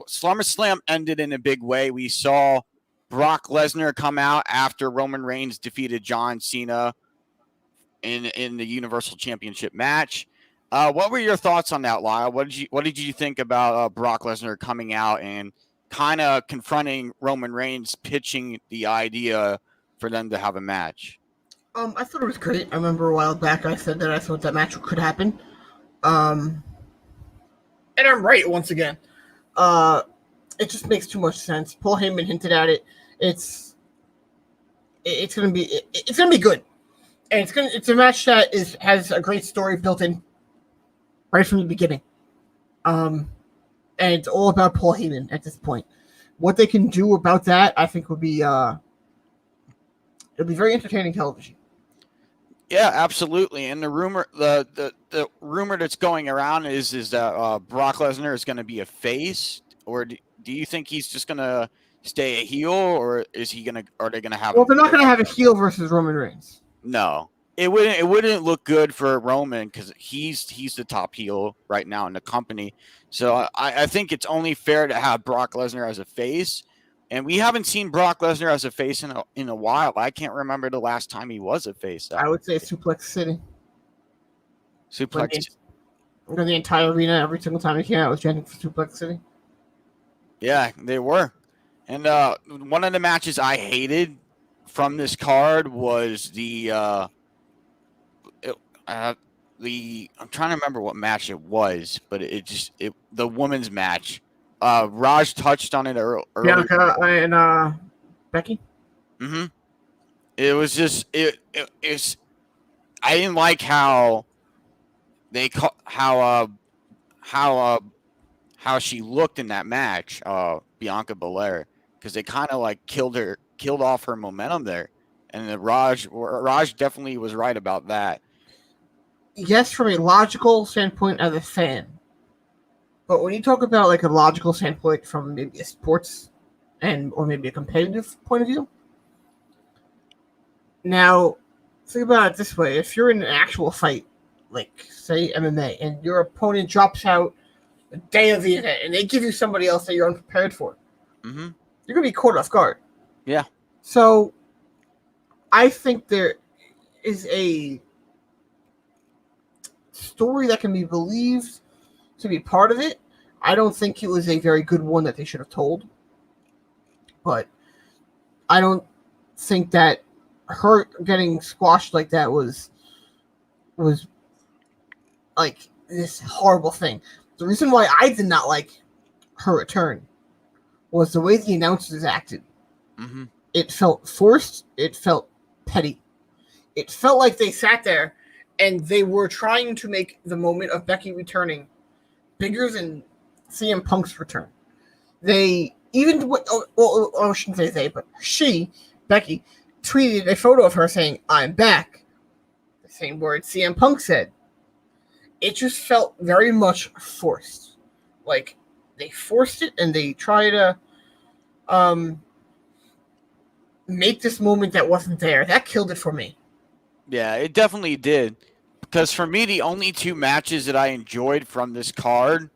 SummerSlam ended in a big way. We saw Brock Lesnar come out after Roman Reigns defeated John Cena in the Universal Championship match. What were your thoughts on that, Lyle? What did you think about Brock Lesnar coming out and kind of confronting Roman Reigns, pitching the idea for them to have a match? I thought it was great. I remember a while back I said that I thought that match could happen. And I'm right once again. It just makes too much sense. Paul Heyman hinted at it. It's gonna be good, and it's a match that has a great story built in right from the beginning. And it's all about Paul Heyman at this point. What they can do about that, I think, would be it'll be very entertaining television. Yeah, absolutely. And the rumor, the rumor that's going around is that Brock Lesnar is going to be a face, or do you think he's just going to stay a heel, or are they going to have? Well, they're not going to have a heel versus Roman Reigns. No, it wouldn't look good for Roman because he's the top heel right now in the company. So I think it's only fair to have Brock Lesnar as a face. And we haven't seen Brock Lesnar as a face in a while. I can't remember the last time he was a face. I would say Suplex City. Suplex. The entire arena, every single time he came out, was chanting for Suplex City. Yeah, they were. And one of the matches I hated from this card was the I'm trying to remember what match it was, but the women's match. Raj touched on it earlier. Bianca and Becky. Mm-hmm. It was just it's. I didn't like how they how she looked in that match, Bianca Belair, because they kind of like killed off her momentum there, and Raj definitely was right about that. Yes, from a logical standpoint as a fan, but when you talk about like a logical standpoint from maybe a sports or maybe a competitive point of view, now think about it this way: if you're in an actual fight, like say MMA, and your opponent drops out the day of the event, and they give you somebody else that you're unprepared for, Mm-hmm. you're gonna be caught off guard. Yeah. So, I think there is a story that can be believed to be part of it. I don't think it was a very good one that they should have told, but I don't think that her getting squashed like that was like this horrible thing. The reason why I did not like her return was the way the announcers acted. Mm-hmm. It felt forced. It felt petty. It felt like they sat there and they were trying to make the moment of Becky returning bigger than CM Punk's return. They even, I shouldn't say they, but Becky, tweeted a photo of her saying, "I'm back." The same word CM Punk said. It just felt very much forced. Like they forced it and they try to make this moment that wasn't there. That killed it for me. Yeah, it definitely did. Because for me, the only two matches that I enjoyed from this card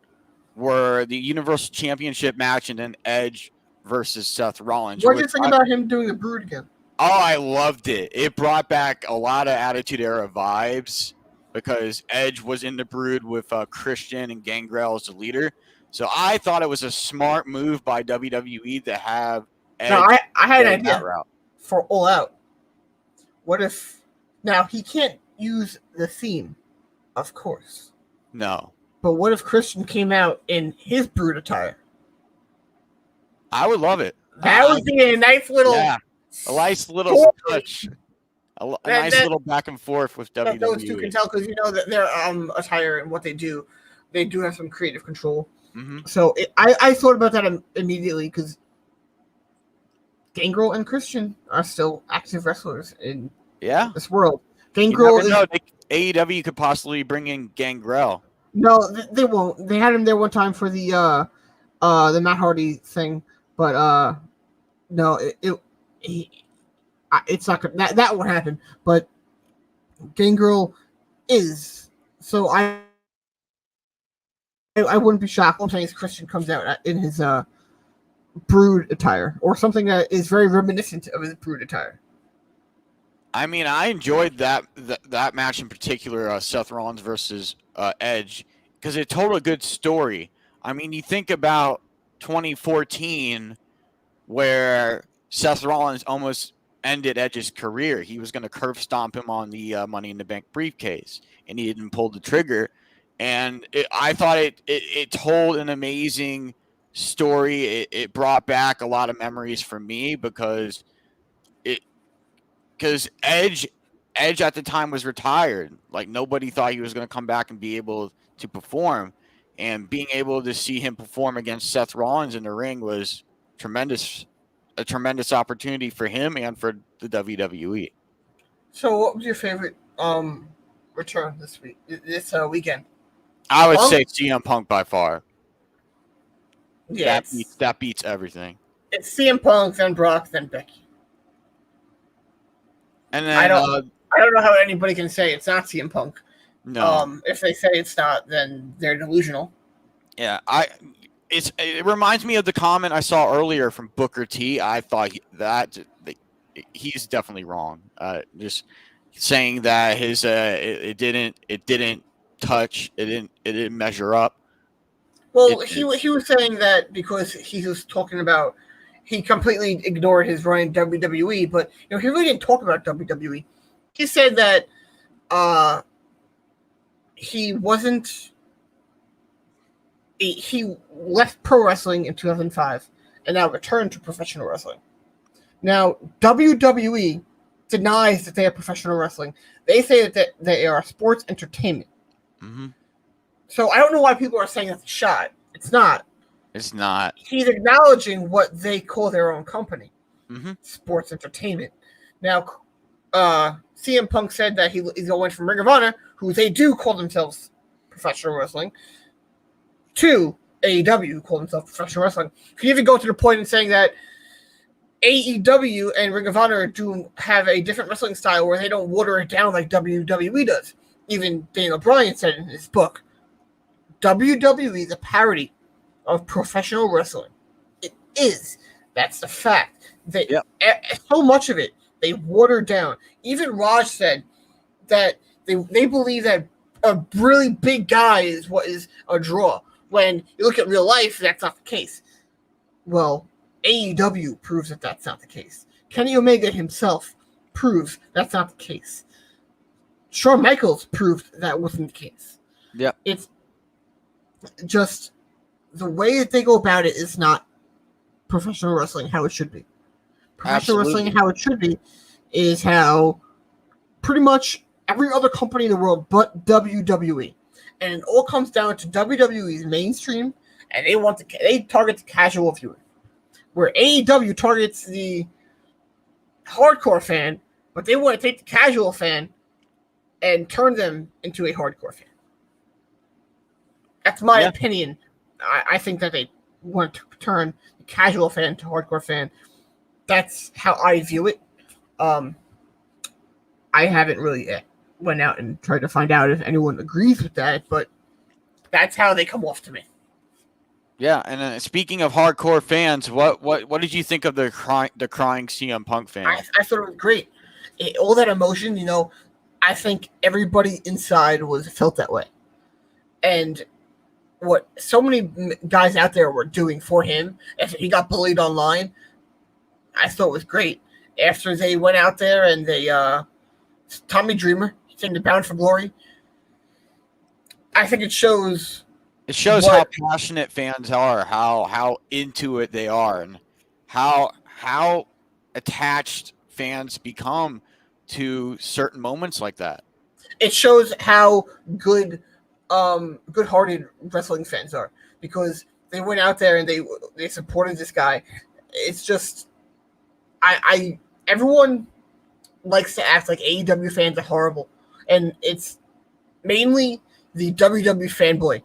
were the Universal Championship match and then Edge versus Seth Rollins. What did you think about him doing the Brood again? Oh, I loved it. It brought back a lot of Attitude Era vibes because Edge was in the Brood with Christian and Gangrel as the leader. So I thought it was a smart move by WWE to have Edge. No, I had an idea route for All Out. What if now he can't use the theme, of course. No. But what if Christian came out in his Brood attire? I would love it. That would be a nice little, a nice little touch, a nice little back and forth with WWE. Those two can tell because you know that their attire and what they do have some creative control. Mm-hmm. So I thought about that immediately because Gangrel and Christian are still active wrestlers in this world. Gangrel is. AEW could possibly bring in Gangrel. No, they won't. They had him there one time for the Matt Hardy thing, but no, it's not gonna, that won't happen. But Gangrel is so I wouldn't be shocked. What I'm saying is Christian comes out in his Brood attire or something that is very reminiscent of his Brood attire. I mean, I enjoyed that match in particular, Seth Rollins versus Edge, because it told a good story. I mean, you think about 2014, where Seth Rollins almost ended Edge's career. He was going to curve stomp him on the Money in the Bank briefcase, and he didn't pull the trigger. And I thought it told an amazing story. It brought back a lot of memories for me because Edge at the time was retired. Like nobody thought he was going to come back and be able to perform, and being able to see him perform against Seth Rollins in the ring was a tremendous opportunity for him and for the WWE. So, what was your favorite return this weekend? I would say CM Punk by far. Yeah, that beats everything. It's CM Punk, then Brock, then Becky. And then I don't know how anybody can say it's not CM Punk. No. If they say it's not, then they're delusional. Yeah, it reminds me of the comment I saw earlier from Booker T. I thought he's definitely wrong. Just saying that his it didn't touch, it didn't measure up. Well, he was saying that because he was talking about he completely ignored his run in WWE, but he really didn't talk about WWE. He said that he left pro wrestling in 2005 and now returned to professional wrestling. Now, WWE denies that they are professional wrestling. They say that they are sports entertainment. Mm-hmm. So I don't know why people are saying that's a shot. It's not. It's not. He's acknowledging what they call their own company, sports entertainment. Now, CM Punk said that he's going from Ring of Honor, who they do call themselves professional wrestling, to AEW, who call themselves professional wrestling. He even go to the point in saying that AEW and Ring of Honor do have a different wrestling style where they don't water it down like WWE does. Even Daniel Bryan said in his book, WWE is a parody of professional wrestling. It is. That's the fact. So much of it, they water down. Even Raj said that they believe that a really big guy is what is a draw. When you look at real life, that's not the case. Well, AEW proves that that's not the case. Kenny Omega himself proves that's not the case. Shawn Michaels proved that wasn't the case. Yeah. It's just the way that they go about it is not professional wrestling how it should be. Professional wrestling how it should be is how pretty much every other company in the world but WWE. And it all comes down to WWE's mainstream, and they target the casual viewer. Where AEW targets the hardcore fan, but they want to take the casual fan and turn them into a hardcore fan. That's my opinion. I think that they want to turn the casual fan to hardcore fan. That's how I view it. I haven't really went out and tried to find out if anyone agrees with that, but that's how they come off to me. Yeah, and speaking of hardcore fans, what did you think of the crying CM Punk fan? I thought it was great. All that emotion, I think everybody inside felt that way. And what so many guys out there were doing for him after he got bullied online, I thought was great. After they went out there and they Tommy Dreamer sang the Bound for Glory, I think it shows. It shows how passionate fans are, how into it they are, and how attached fans become to certain moments like that. It shows how good-hearted wrestling fans are, because they went out there and they supported this guy. It's just everyone likes to act like AEW fans are horrible, and it's mainly the WWE fanboy.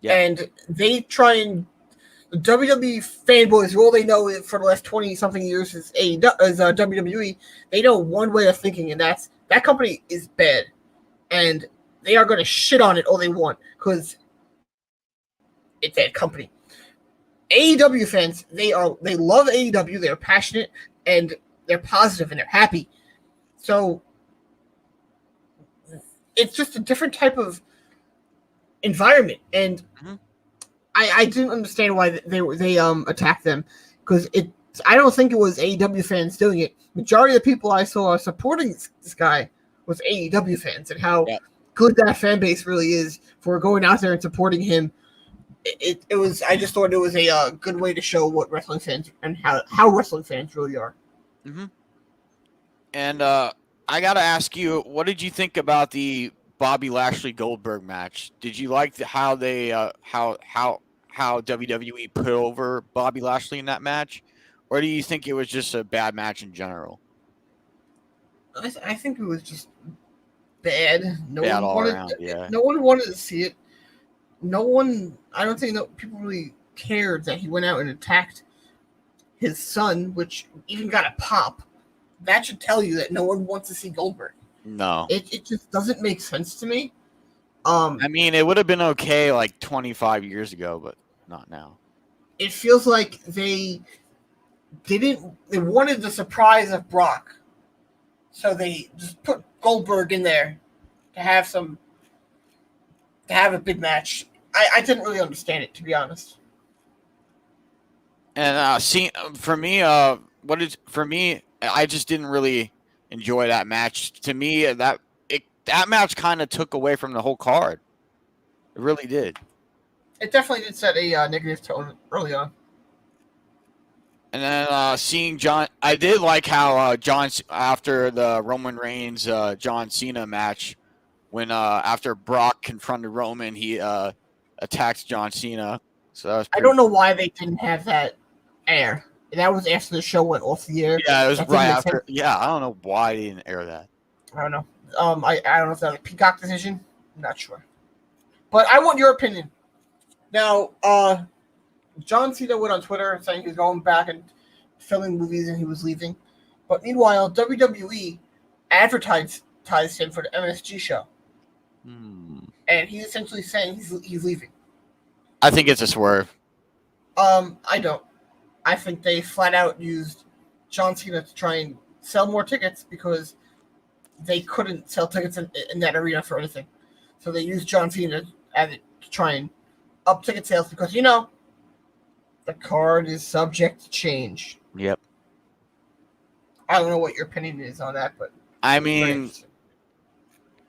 Yeah. And they try and the WWE fanboys, all they know for the last 20-something years is WWE. They know one way of thinking, and that's that company is bad. And they are going to shit on it all they want because it's that company. AEW fans, they love AEW. They're passionate, and they're positive, and they're happy. So it's just a different type of environment, and I didn't understand why they attacked them, because I don't think it was AEW fans doing it. Majority of the people I saw supporting this guy was AEW fans, and how good that fan base really is for going out there and supporting him. It was. I just thought it was a good way to show what wrestling fans and how wrestling fans really are. Mm-hmm. And I gotta ask you, what did you think about the Bobby Lashley Goldberg match? Did you like how they how WWE put over Bobby Lashley in that match, or do you think it was just a bad match in general? I think it was just bad. No one wanted to see it. I don't think people really cared that he went out and attacked his son, which even got a pop. That should tell you that no one wants to see Goldberg. No. It just doesn't make sense to me. I mean, it would have been okay like 25 years ago, but not now. It feels like they wanted the surprise of Brock. So they just put Goldberg in there to have a big match. I didn't really understand it, to be honest. And for me, I just didn't really enjoy that match. To me, that match kind of took away from the whole card. It really did. It definitely did set a negative tone early on. And then seeing John, I did like how John, after the Roman Reigns John Cena match, when after Brock confronted Roman, he attacked John Cena. So that was I don't know why they didn't have that air. That was after the show went off the air. Yeah, it was That right didn't make after. sense. Yeah, I don't know why they didn't air that. I don't know. I don't know if that was a Peacock decision. I'm not sure. But I want your opinion. Now, John Cena went on Twitter saying he's going back and filming movies and he was leaving. But meanwhile, WWE advertised him for the MSG show. And he's essentially saying he's leaving. I think it's a swerve. I don't. I think they flat out used John Cena to try and sell more tickets because they couldn't sell tickets in that arena for anything. So they used John Cena to try and up ticket sales because, the card is subject to change. Yep. I don't know what your opinion is on that, but I mean,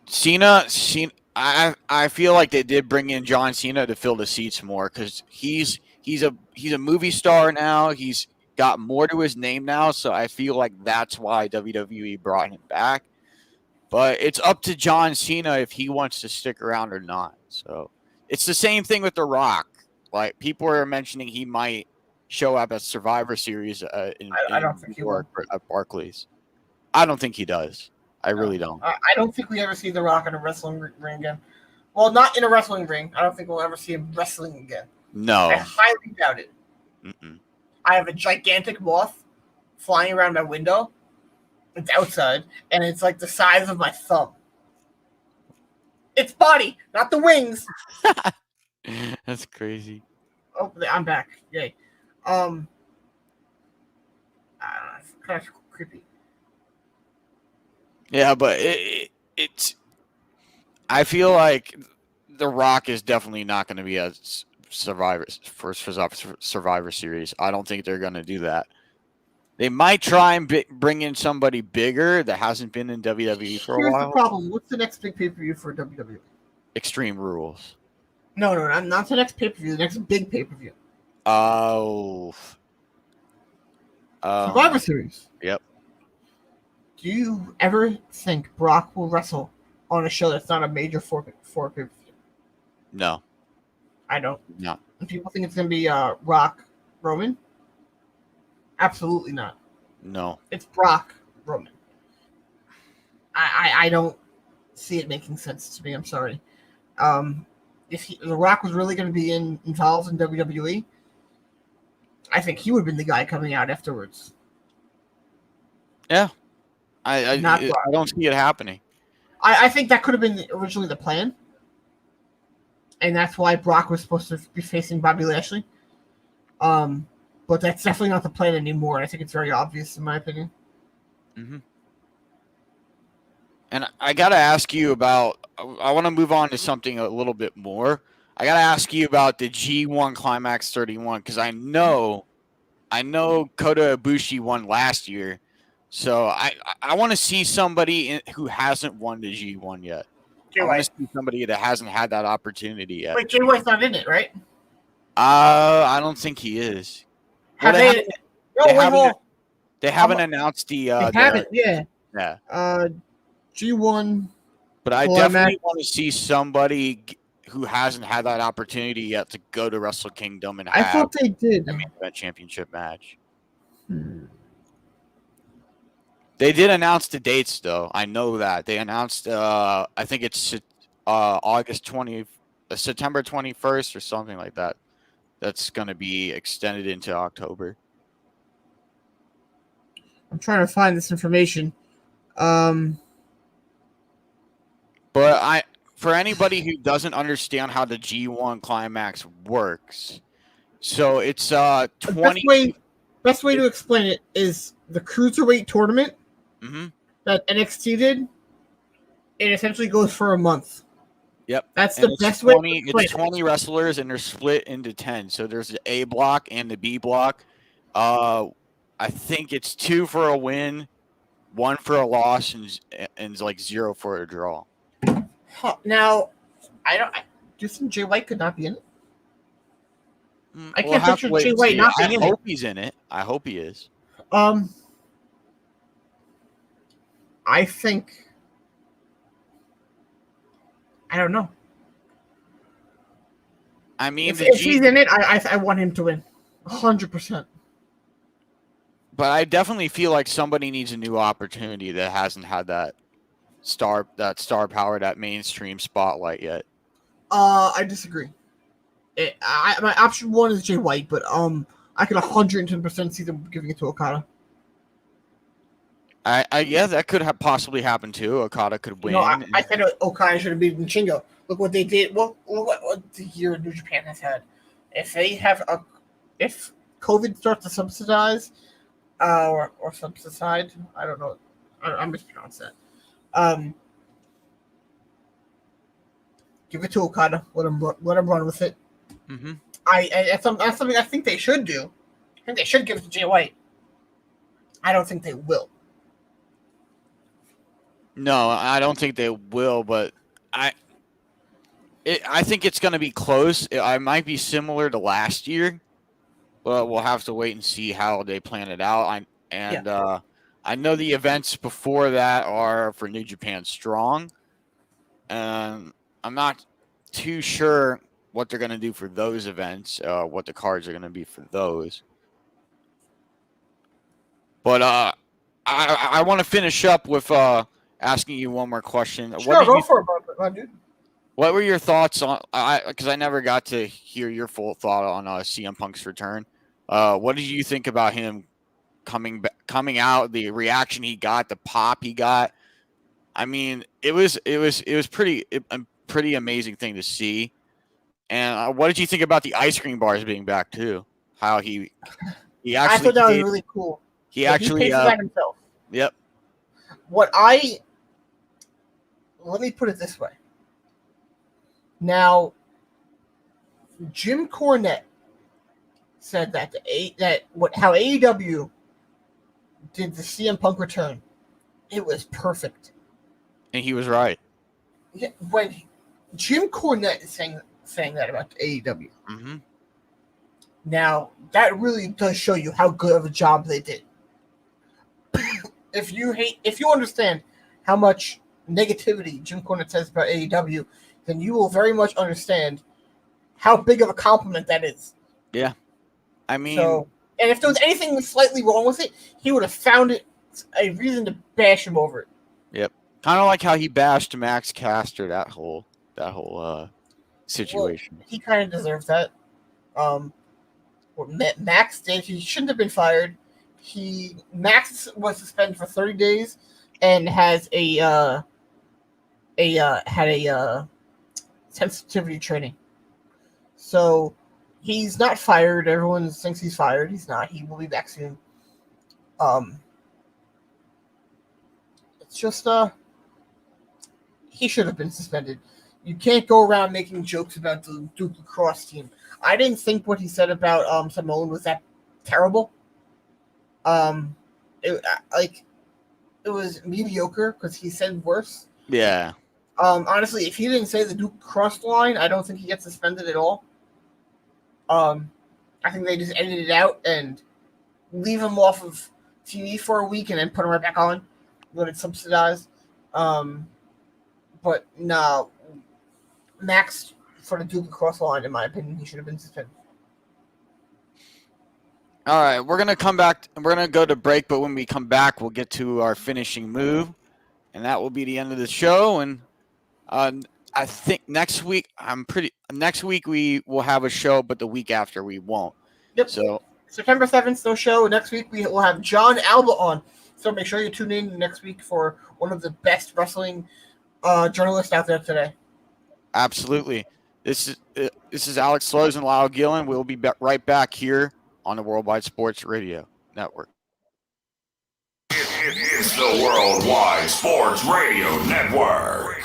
Cena. I feel like they did bring in John Cena to fill the seats more because he's a movie star now. He's got more to his name now, so I feel like that's why WWE brought him back. But it's up to John Cena if he wants to stick around or not. So it's the same thing with The Rock. Like, people are mentioning he might show up at Survivor Series I don't think he will. At Barclays. I don't think he does. I really don't. I don't think we ever see The Rock in a wrestling ring again. Well, not in a wrestling ring. I don't think we'll ever see him wrestling again. No. I highly doubt it. Mm-mm. I have a gigantic moth flying around my window. It's outside, and it's like the size of my thumb. Its body, not the wings. That's crazy. Oh, I'm back. Yay. It's kind of creepy. Yeah, but it's. I feel like The Rock is definitely not going to be a Survivor Series. I don't think they're going to do that. They might try and bring in somebody bigger that hasn't been in WWE for a while. Here's the problem. What's the next big pay-per-view for WWE? Extreme Rules. No, not the next pay-per-view. The next big pay-per-view. Oh. Survivor Series. Yep. Do you ever think Brock will wrestle on a show that's not a major four pay-per-view? No. I don't. No. And people think it's going to be Rock Roman? Absolutely not. No. It's Brock Roman. I don't see it making sense to me. I'm sorry. If The Rock was really going to be involved in WWE, I think he would have been the guy coming out afterwards. Yeah. I don't see it happening. I think that could have been originally the plan. And that's why Brock was supposed to be facing Bobby Lashley. But that's definitely not the plan anymore. I think it's very obvious, in my opinion. Mm-hmm. And I got to ask you about, I want to move on to something a little bit more. I got to ask you about the G1 Climax 31, because I know Kota Ibushi won last year. So I want to see somebody who hasn't won the G1 yet. I want to see somebody that hasn't had that opportunity yet. Wait, Jay White's not in it, right? I don't think he is. Have Well, they haven't announced the. They haven't, yeah. Yeah. G1. But I definitely want to see somebody who hasn't had that opportunity yet to go to Wrestle Kingdom and have I thought they did. a main event championship match. They did announce the dates, though. I know that they announced. I think it's September 21st or something like that. That's going to be extended into October. I'm trying to find this information. But for anybody who doesn't understand how the G1 Climax works, so it's 20. Best way to explain it is the cruiserweight tournament that NXT did. It essentially goes for a month. Yep. That's the best way. It's 20 wrestlers, and they're split into 10. So there's the A block and the B block. I think it's 2 for a win, 1 for a loss, and like 0 for a draw. Huh. Now, do you think Jay White could not be in it? I We'll can't have to picture wait Jay and White see. not I being in it. hope he's in it. I hope he is. I think. I don't know. I mean, if he's in it, I want him to win, 100%. But I definitely feel like somebody needs a new opportunity that hasn't had that star power, that mainstream spotlight yet. I disagree. My option 1 is Jay White, but I could 110% see them giving it to Okada. Yeah, that could possibly happen too. Okada could win. I said Okada should have beaten Shingo. Look what they did. Well, what the year New Japan has had. If they have if COVID starts to subsidize, or subside, I don't know. I mispronounced that. Give it to Okada. Let him run with it. Mm-hmm. That's something I think they should do. I think they should give it to Jay White. I don't think they will. No, I don't think they will, but I think it's going to be close. I might be similar to last year, but we'll have to wait and see how they plan it out. I know the events before that are for New Japan Strong, and I'm not too sure what they're going to do for those events, what the cards are going to be for those. But I want to finish up with asking you one more question. Sure, go for it, dude. What were your thoughts on? Because I never got to hear your full thought on CM Punk's return. What did you think about him coming out? The reaction he got, the pop he got. I mean, it was a pretty amazing thing to see. And what did you think about the ice cream bars being back too? How he actually I thought that was really cool. He actually paces that himself. Yep. Let me put it this way. Now, Jim Cornette said that how AEW did the CM Punk return, it was perfect. And he was right. Yeah, when Jim Cornette is saying that about AEW. Mm-hmm. Now, that really does show you how good of a job they did. If you understand how much negativity Jim Cornette says about AEW, then you will very much understand how big of a compliment that is. Yeah. I mean, and if there was anything slightly wrong with it, he would have found it a reason to bash him over it. Yep. Kind of like how he bashed Max Caster, that whole situation. Well, he kind of deserves that. What Max did, he shouldn't have been fired. Max was suspended for 30 days and has had a sensitivity training. So he's not fired. Everyone thinks he's fired. He's not. He will be back soon. It's just he should have been suspended. You can't go around making jokes about the Duke lacrosse team. I didn't think what he said about Samoan was that terrible. It was mediocre because he said worse. Yeah. Honestly, if he didn't say the Duke crossed line, I don't think he gets suspended at all. I think they just edit it out and leave him off of TV for a week and then put him right back on when it's subsidized. But no, Max for the Duke cross line, in my opinion, he should have been suspended. All right, we're gonna come back. We're gonna go to break, but when we come back, we'll get to our finishing move, and that will be the end of the show. And I think next week we will have a show, but the week after we won't. Yep. So September 7th, no show. Next week we will have John Alba on. So make sure you tune in next week for one of the best wrestling journalists out there today. Absolutely. This is Alex Slows and Lyle Gillen. We'll be right back here on the Worldwide Sports Radio Network. It's the Worldwide Sports Radio Network.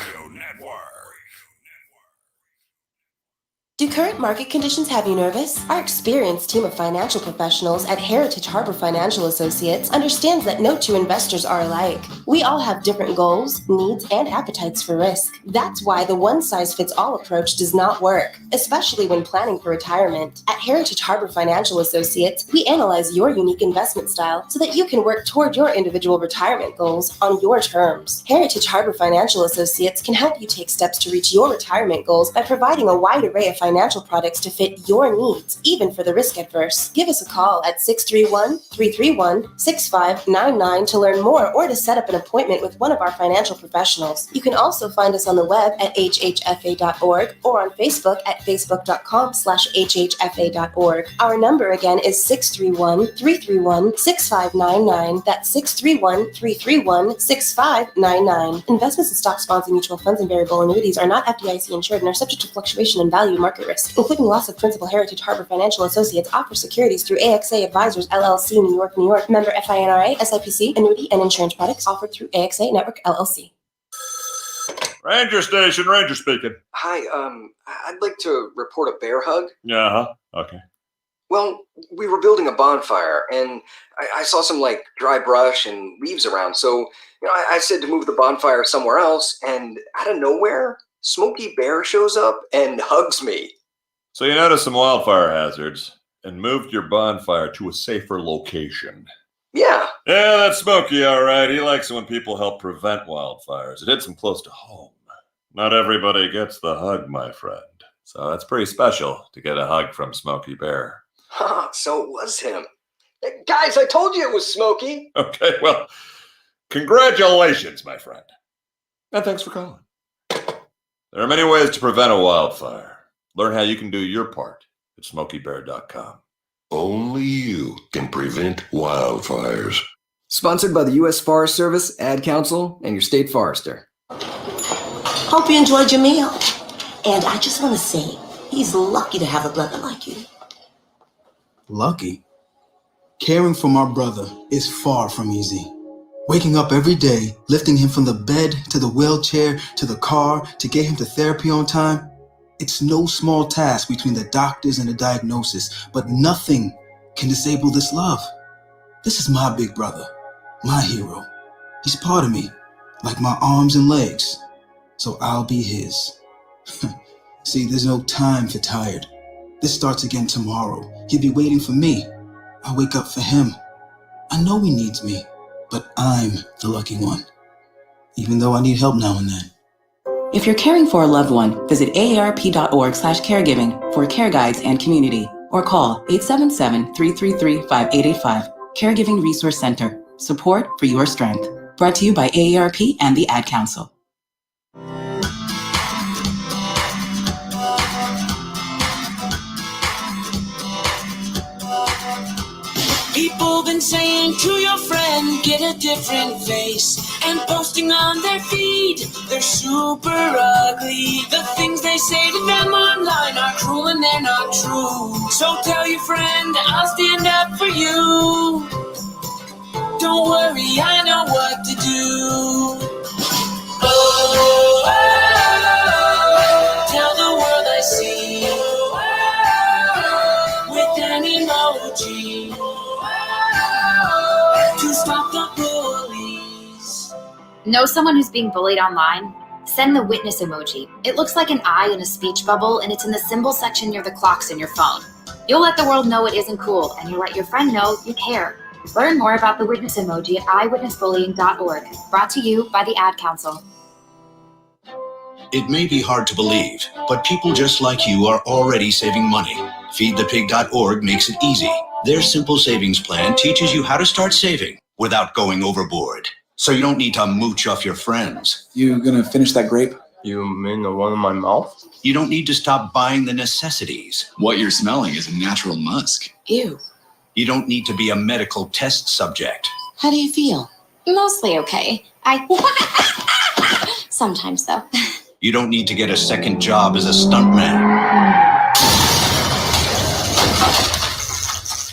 Do current market conditions have you nervous? Our experienced team of financial professionals at Heritage Harbor Financial Associates understands that no two investors are alike. We all have different goals, needs, and appetites for risk. That's why the one-size-fits-all approach does not work, especially when planning for retirement. At Heritage Harbor Financial Associates, we analyze your unique investment style so that you can work toward your individual retirement goals on your terms. Heritage Harbor Financial Associates can help you take steps to reach your retirement goals by providing a wide array of financial products to fit your needs, even for the risk adverse. Give us a call at 631-331-6599 to learn more or to set up an appointment with one of our financial professionals. You can also find us on the web at hhfa.org or on Facebook at facebook.com/hhfa.org. Our number again is 631-331-6599. That's 631-331-6599. Investments in stock, bonds, and mutual funds and variable annuities are not FDIC insured and are subject to fluctuation in value and market risk, including loss of principal. Heritage Harbor Financial Associates offers securities through AXA Advisors LLC, New York, New York. Member FINRA, SIPC, annuity and insurance products offered through AXA Network LLC. Ranger Station, Ranger speaking. Hi, I'd like to report a bear hug. Okay. Well, we were building a bonfire, and I saw some, dry brush and leaves around, so, I said to move the bonfire somewhere else, and out of nowhere, Smokey Bear shows up and hugs me. So you noticed some wildfire hazards and moved your bonfire to a safer location. Yeah. Yeah, that's Smokey, all right. He likes it when people help prevent wildfires. It hits him close to home. Not everybody gets the hug, my friend. So that's pretty special to get a hug from Smokey Bear. So it was him. Guys, I told you it was Smokey. Okay, well, congratulations, my friend. And thanks for calling. There are many ways to prevent a wildfire. Learn how you can do your part at SmokeyBear.com. Only you can prevent wildfires. Sponsored by the U.S. Forest Service, Ad Council, and your state forester. Hope you enjoyed your meal. And I just want to say, he's lucky to have a brother like you. Lucky? Caring for my brother is far from easy. Waking up every day, lifting him from the bed to the wheelchair to the car to get him to therapy on time. It's no small task between the doctors and the diagnosis, but nothing can disable this love. This is my big brother, my hero. He's part of me, like my arms and legs, so I'll be his. See, there's no time for tired. This starts again tomorrow. He'll be waiting for me. I wake up for him. I know he needs me, but I'm the lucky one, even though I need help now and then. If you're caring for a loved one, visit aarp.org/caregiving for care guides and community, or call 877-333-5885. Caregiving Resource Center. Support for your strength. Brought to you by AARP and the Ad Council. People been saying to your friend, get a different face, and posting on their feed, they're super ugly. The things they say to them online are cruel and they're not true. So tell your friend, I'll stand up for you. Don't worry, I know what to do. Oh, tell the world I see you with an emoji. To stop the bullies. Know someone who's being bullied online? Send the witness emoji. It looks like an eye in a speech bubble, and it's in the symbol section near the clocks in your phone. You'll let the world know it isn't cool, and you'll let your friend know you care. Learn more about the witness emoji at eyewitnessbullying.org. Brought to you by the Ad Council. It may be hard to believe, but people just like you are already saving money. FeedThePig.org makes it easy. Their simple savings plan teaches you how to start saving without going overboard. So you don't need to mooch off your friends. You gonna finish that grape? You mean the one in my mouth? You don't need to stop buying the necessities. What you're smelling is a natural musk. Ew. You don't need to be a medical test subject. How do you feel? Mostly okay. Sometimes, though. You don't need to get a second job as a stuntman.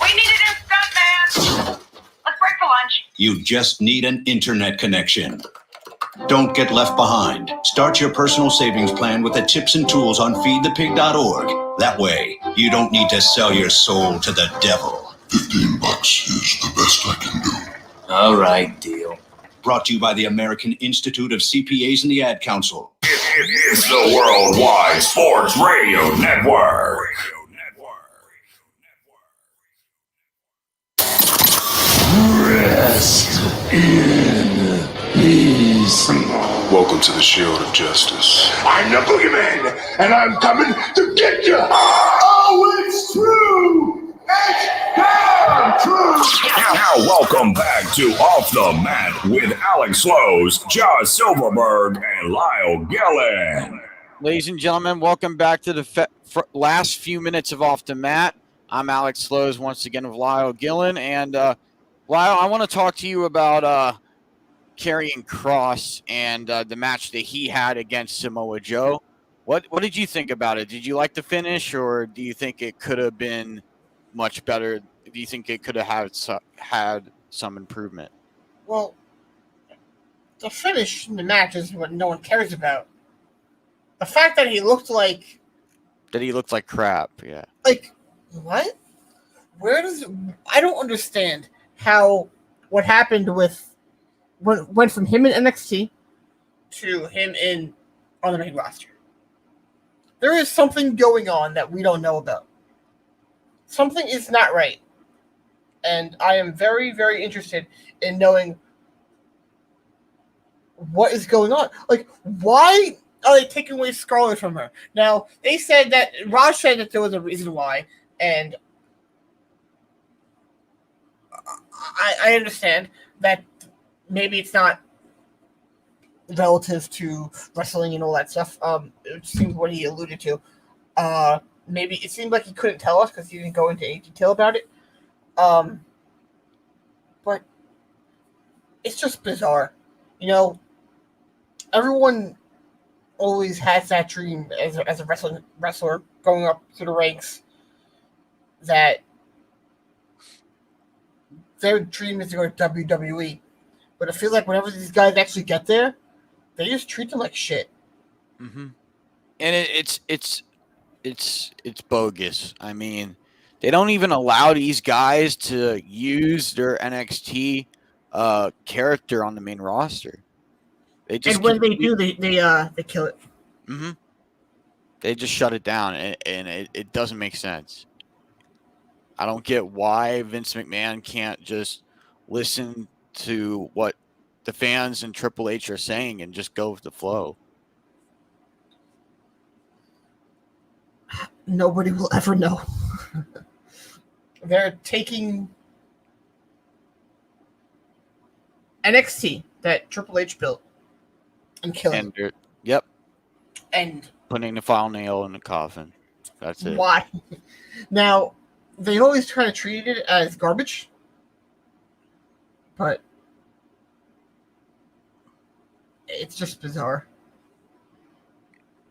We need a new stuntman. Let's break for lunch. You just need an internet connection. Don't get left behind. Start your personal savings plan with the tips and tools on feedthepig.org. That way, you don't need to sell your soul to the devil. $15 is the best I can do. All right, deal. Brought to you by the American Institute of CPAs and the Ad Council. It is the Worldwide Sports Radio Network. Rest in peace. Welcome to the Shield of Justice. I'm the Boogeyman, and I'm coming to get you. Oh, it's true. It's damn true. Now, welcome back to Off the Mat with Alex Slows, Josh Silverberg, and Lyle Gillen. Ladies and gentlemen, welcome back to the last few minutes of Off the Mat. I'm Alex Slows once again with Lyle Gillen. And Lyle, I want to talk to you about Karrion Kross and the match that he had against Samoa Joe. What did you think about it? Did you like the finish, or do you think it could have been much better? Do you think it could have had some improvement? Well, the finish in the match is what no one cares about. The fact that he looked like crap, yeah. Like, what? I don't understand how what happened with went from him in NXT to him on the main roster. There is something going on that we don't know about. Something is not right. And I am very, very interested in knowing what is going on. Like, why are they taking away Scarlett from her? Now, they said that Raj said that there was a reason why, and I understand that maybe it's not relative to wrestling and all that stuff. It seems what he alluded to. Maybe it seemed like he couldn't tell us because he didn't go into any detail about it. But it's just bizarre. You know, everyone always has that dream as a wrestler going up through the ranks that their dream is to go to WWE. But I feel like whenever these guys actually get there, they just treat them like shit. Mm-hmm. And it's bogus. I mean, they don't even allow these guys to use their NXT character on the main roster. They just and when they do, they kill it. Mm-hmm. They just shut it down, and it doesn't make sense. I don't get why Vince McMahon can't just listen to what the fans and Triple H are saying and just go with the flow. Nobody will ever know. They're taking NXT that Triple H built and killing it. Yep. And putting the final nail in the coffin. That's it. Why? Now, they always try to treat it as garbage, but it's just bizarre.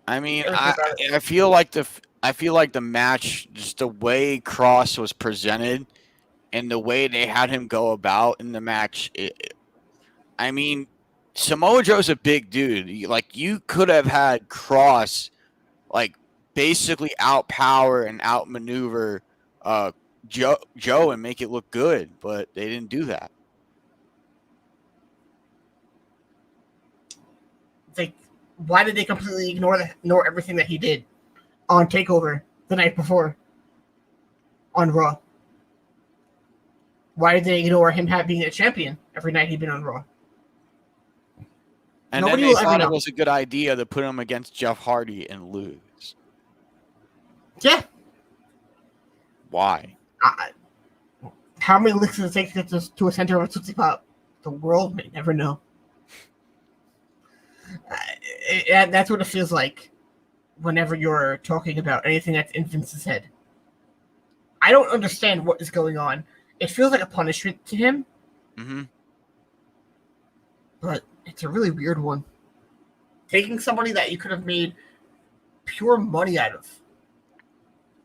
I mean, I feel like the match, just the way Kross was presented and the way they had him go about in the match. I mean, Samoa Joe's a big dude. You could have had Kross, basically outpower and outmaneuver Joe and make it look good, but they didn't do that. Why did they completely ignore everything that he did on TakeOver the night before on Raw? Why did they ignore him being a champion every night he'd been on Raw? And Nobody then they will thought ever it know. was a good idea to put him against Jeff Hardy and lose. Yeah. Why? How many licks does it take to get to a center of a Tootsie Pop? The world may never know. That's what it feels like whenever you're talking about anything that's in Vince's head. I don't understand what is going on. It feels like a punishment to him. Mm-hmm. But it's a really weird one. Taking somebody that you could have made pure money out of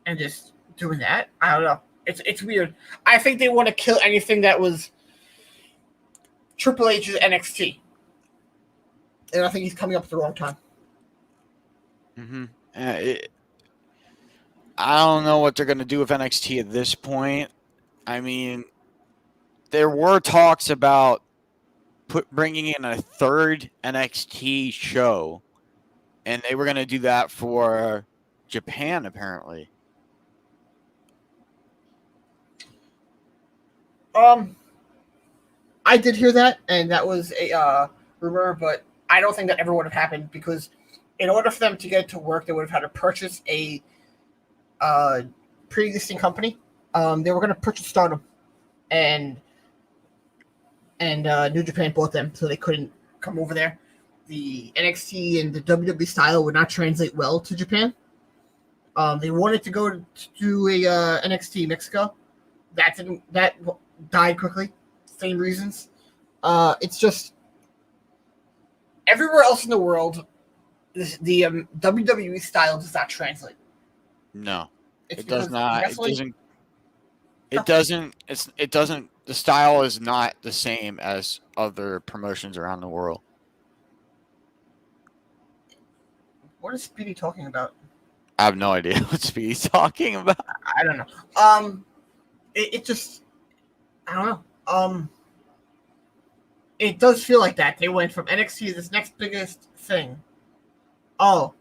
and just doing that, I don't know. It's weird. I think they want to kill anything that was Triple H's NXT. And I think he's coming up at the wrong time. Mm-hmm. I don't know what they're going to do with NXT at this point. I mean, there were talks about bringing in a third NXT show, and they were going to do that for Japan, apparently. I did hear that, and that was a rumor, but I don't think that ever would have happened because in order for them to get it to work, they would have had to purchase a pre-existing company. They were going to purchase Stardom, and New Japan bought them, so they couldn't come over there. The NXT and the WWE style would not translate well to Japan. They wanted to go to do a NXT Mexico. That died quickly. Same reasons. It's just everywhere else in the world, the WWE style does not translate. No, It's it does not. wrestling- It doesn't. It doesn't. The style is not the same as other promotions around the world. What is Speedy talking about? I have no idea what Speedy's talking about. I don't know. It just, I don't know. It does feel like that. They went from NXT to this next biggest thing. Oh.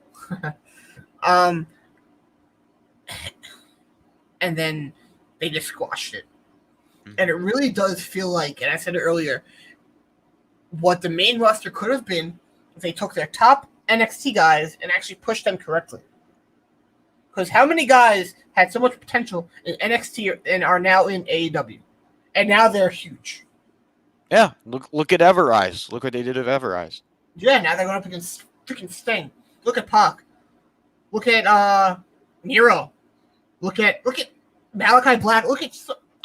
And then they just squashed it. And it really does feel like, and I said it earlier, what the main roster could have been if they took their top NXT guys and actually pushed them correctly. Because how many guys had so much potential in NXT and are now in AEW? And now they're huge. Yeah, look at Everrise. Look what they did with Everrise. Yeah, now they're going up against freaking Sting. Look at Pac. Look at Nero. Look at Malachi Black. Look at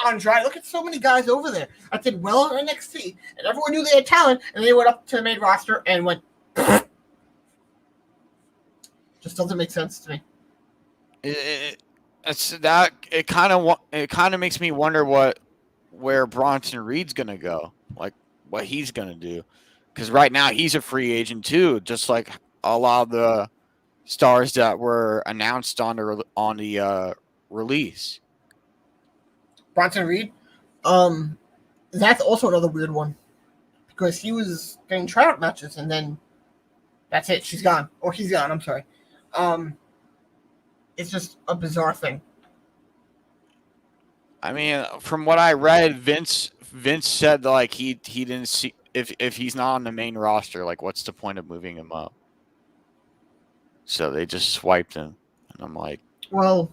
Andrade. Look at so many guys over there that did well in NXT, and everyone knew they had talent, and they went up to the main roster and went. Just doesn't make sense to me. It kind of makes me wonder where Bronson Reed's gonna go, like what he's gonna do, because right now he's a free agent too, just like a lot of the stars that were announced on the release. Bronson Reed, that's also another weird one because he was getting tryout matches and then that's it. She's gone, or he's gone. I'm sorry. It's just a bizarre thing. I mean, from what I read, Vince said like he didn't see if he's not on the main roster, like what's the point of moving him up? So they just swiped him, and I'm like, well,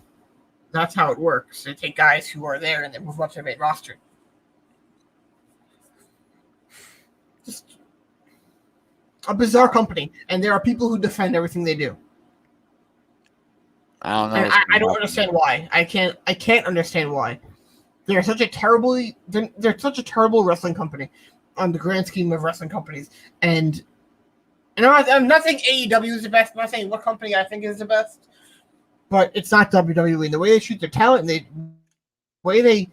that's how it works. They take guys who are there and they move them up to the main roster. Just a bizarre company, and there are people who defend everything they do. I don't know. And I don't understand why. I can't understand why. They're such a terrible wrestling company on the grand scheme of wrestling companies. And I'm not saying AEW is the best. I'm not saying what company I think is the best. But it's not WWE. And the way they treat their talent, and the way they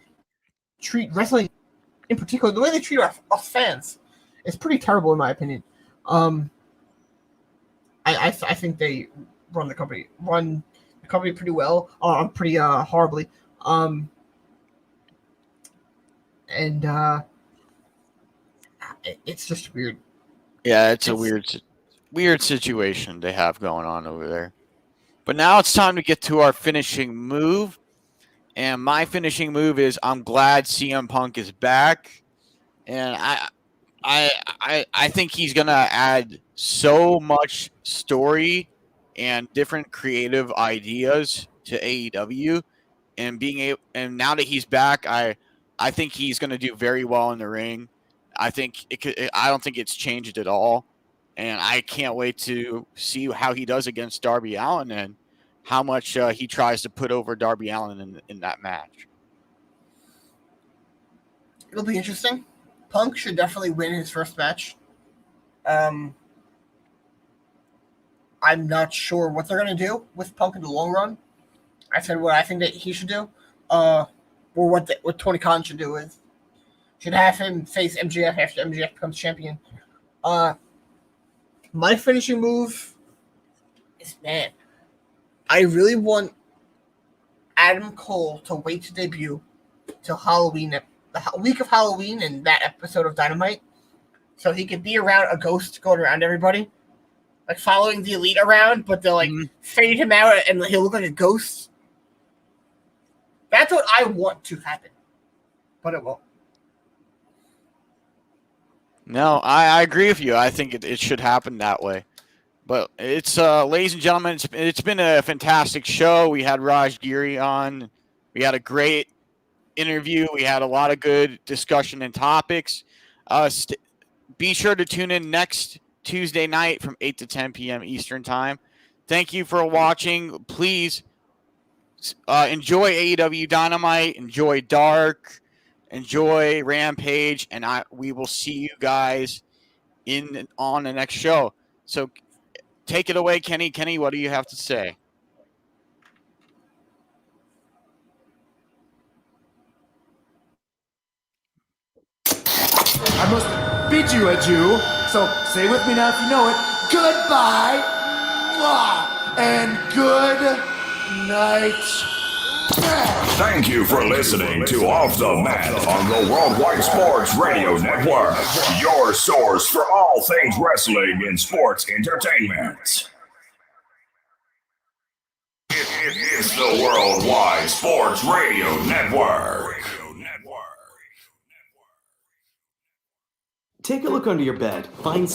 treat wrestling in particular, the way they treat us fans, is pretty terrible in my opinion. I think they run the company pretty well, pretty horribly. It's just weird. Yeah, it's a weird situation they have going on over there. But now it's time to get to our finishing move. And my finishing move is I'm glad CM Punk is back. And I think he's gonna add so much story and different creative ideas to AEW, and and now that he's back, I think he's gonna do very well in the ring. I don't think it's changed at all, and I can't wait to see how he does against Darby Allin and how much he tries to put over Darby Allin in that match. It'll be interesting. Punk should definitely win his first match. I'm not sure what they're going to do with Punk in the long run. I said what I think that he should do, or what Tony Khan should do is should have him face MJF after MJF becomes champion. But My finishing move is, man, I really want Adam Cole to wait to debut till Halloween, the week of Halloween, in that episode of Dynamite, so he could be around a ghost going around everybody, like following the Elite around, but they'll like fade him out and he'll look like a ghost. That's what I want to happen, but it won't. No, I agree with you. I think it should happen that way. But it's, ladies and gentlemen, it's been a fantastic show. We had Raj Giri on. We had a great interview. We had a lot of good discussion and topics. Be sure to tune in next Tuesday night from 8 to 10 p.m. Eastern Time. Thank you for watching. Please enjoy AEW Dynamite. Enjoy Dark. Enjoy Rampage. And we will see you guys on the next show. So take it away, Kenny. Kenny, what do you have to say? I must bid you adieu, so say with me now if you know it. Goodbye, and good night. Thank you for listening to Off the Mat on the Worldwide Sports Radio Network, your source for all things wrestling and sports entertainment. It is the Worldwide Sports Radio Network. Take a look under your bed. Find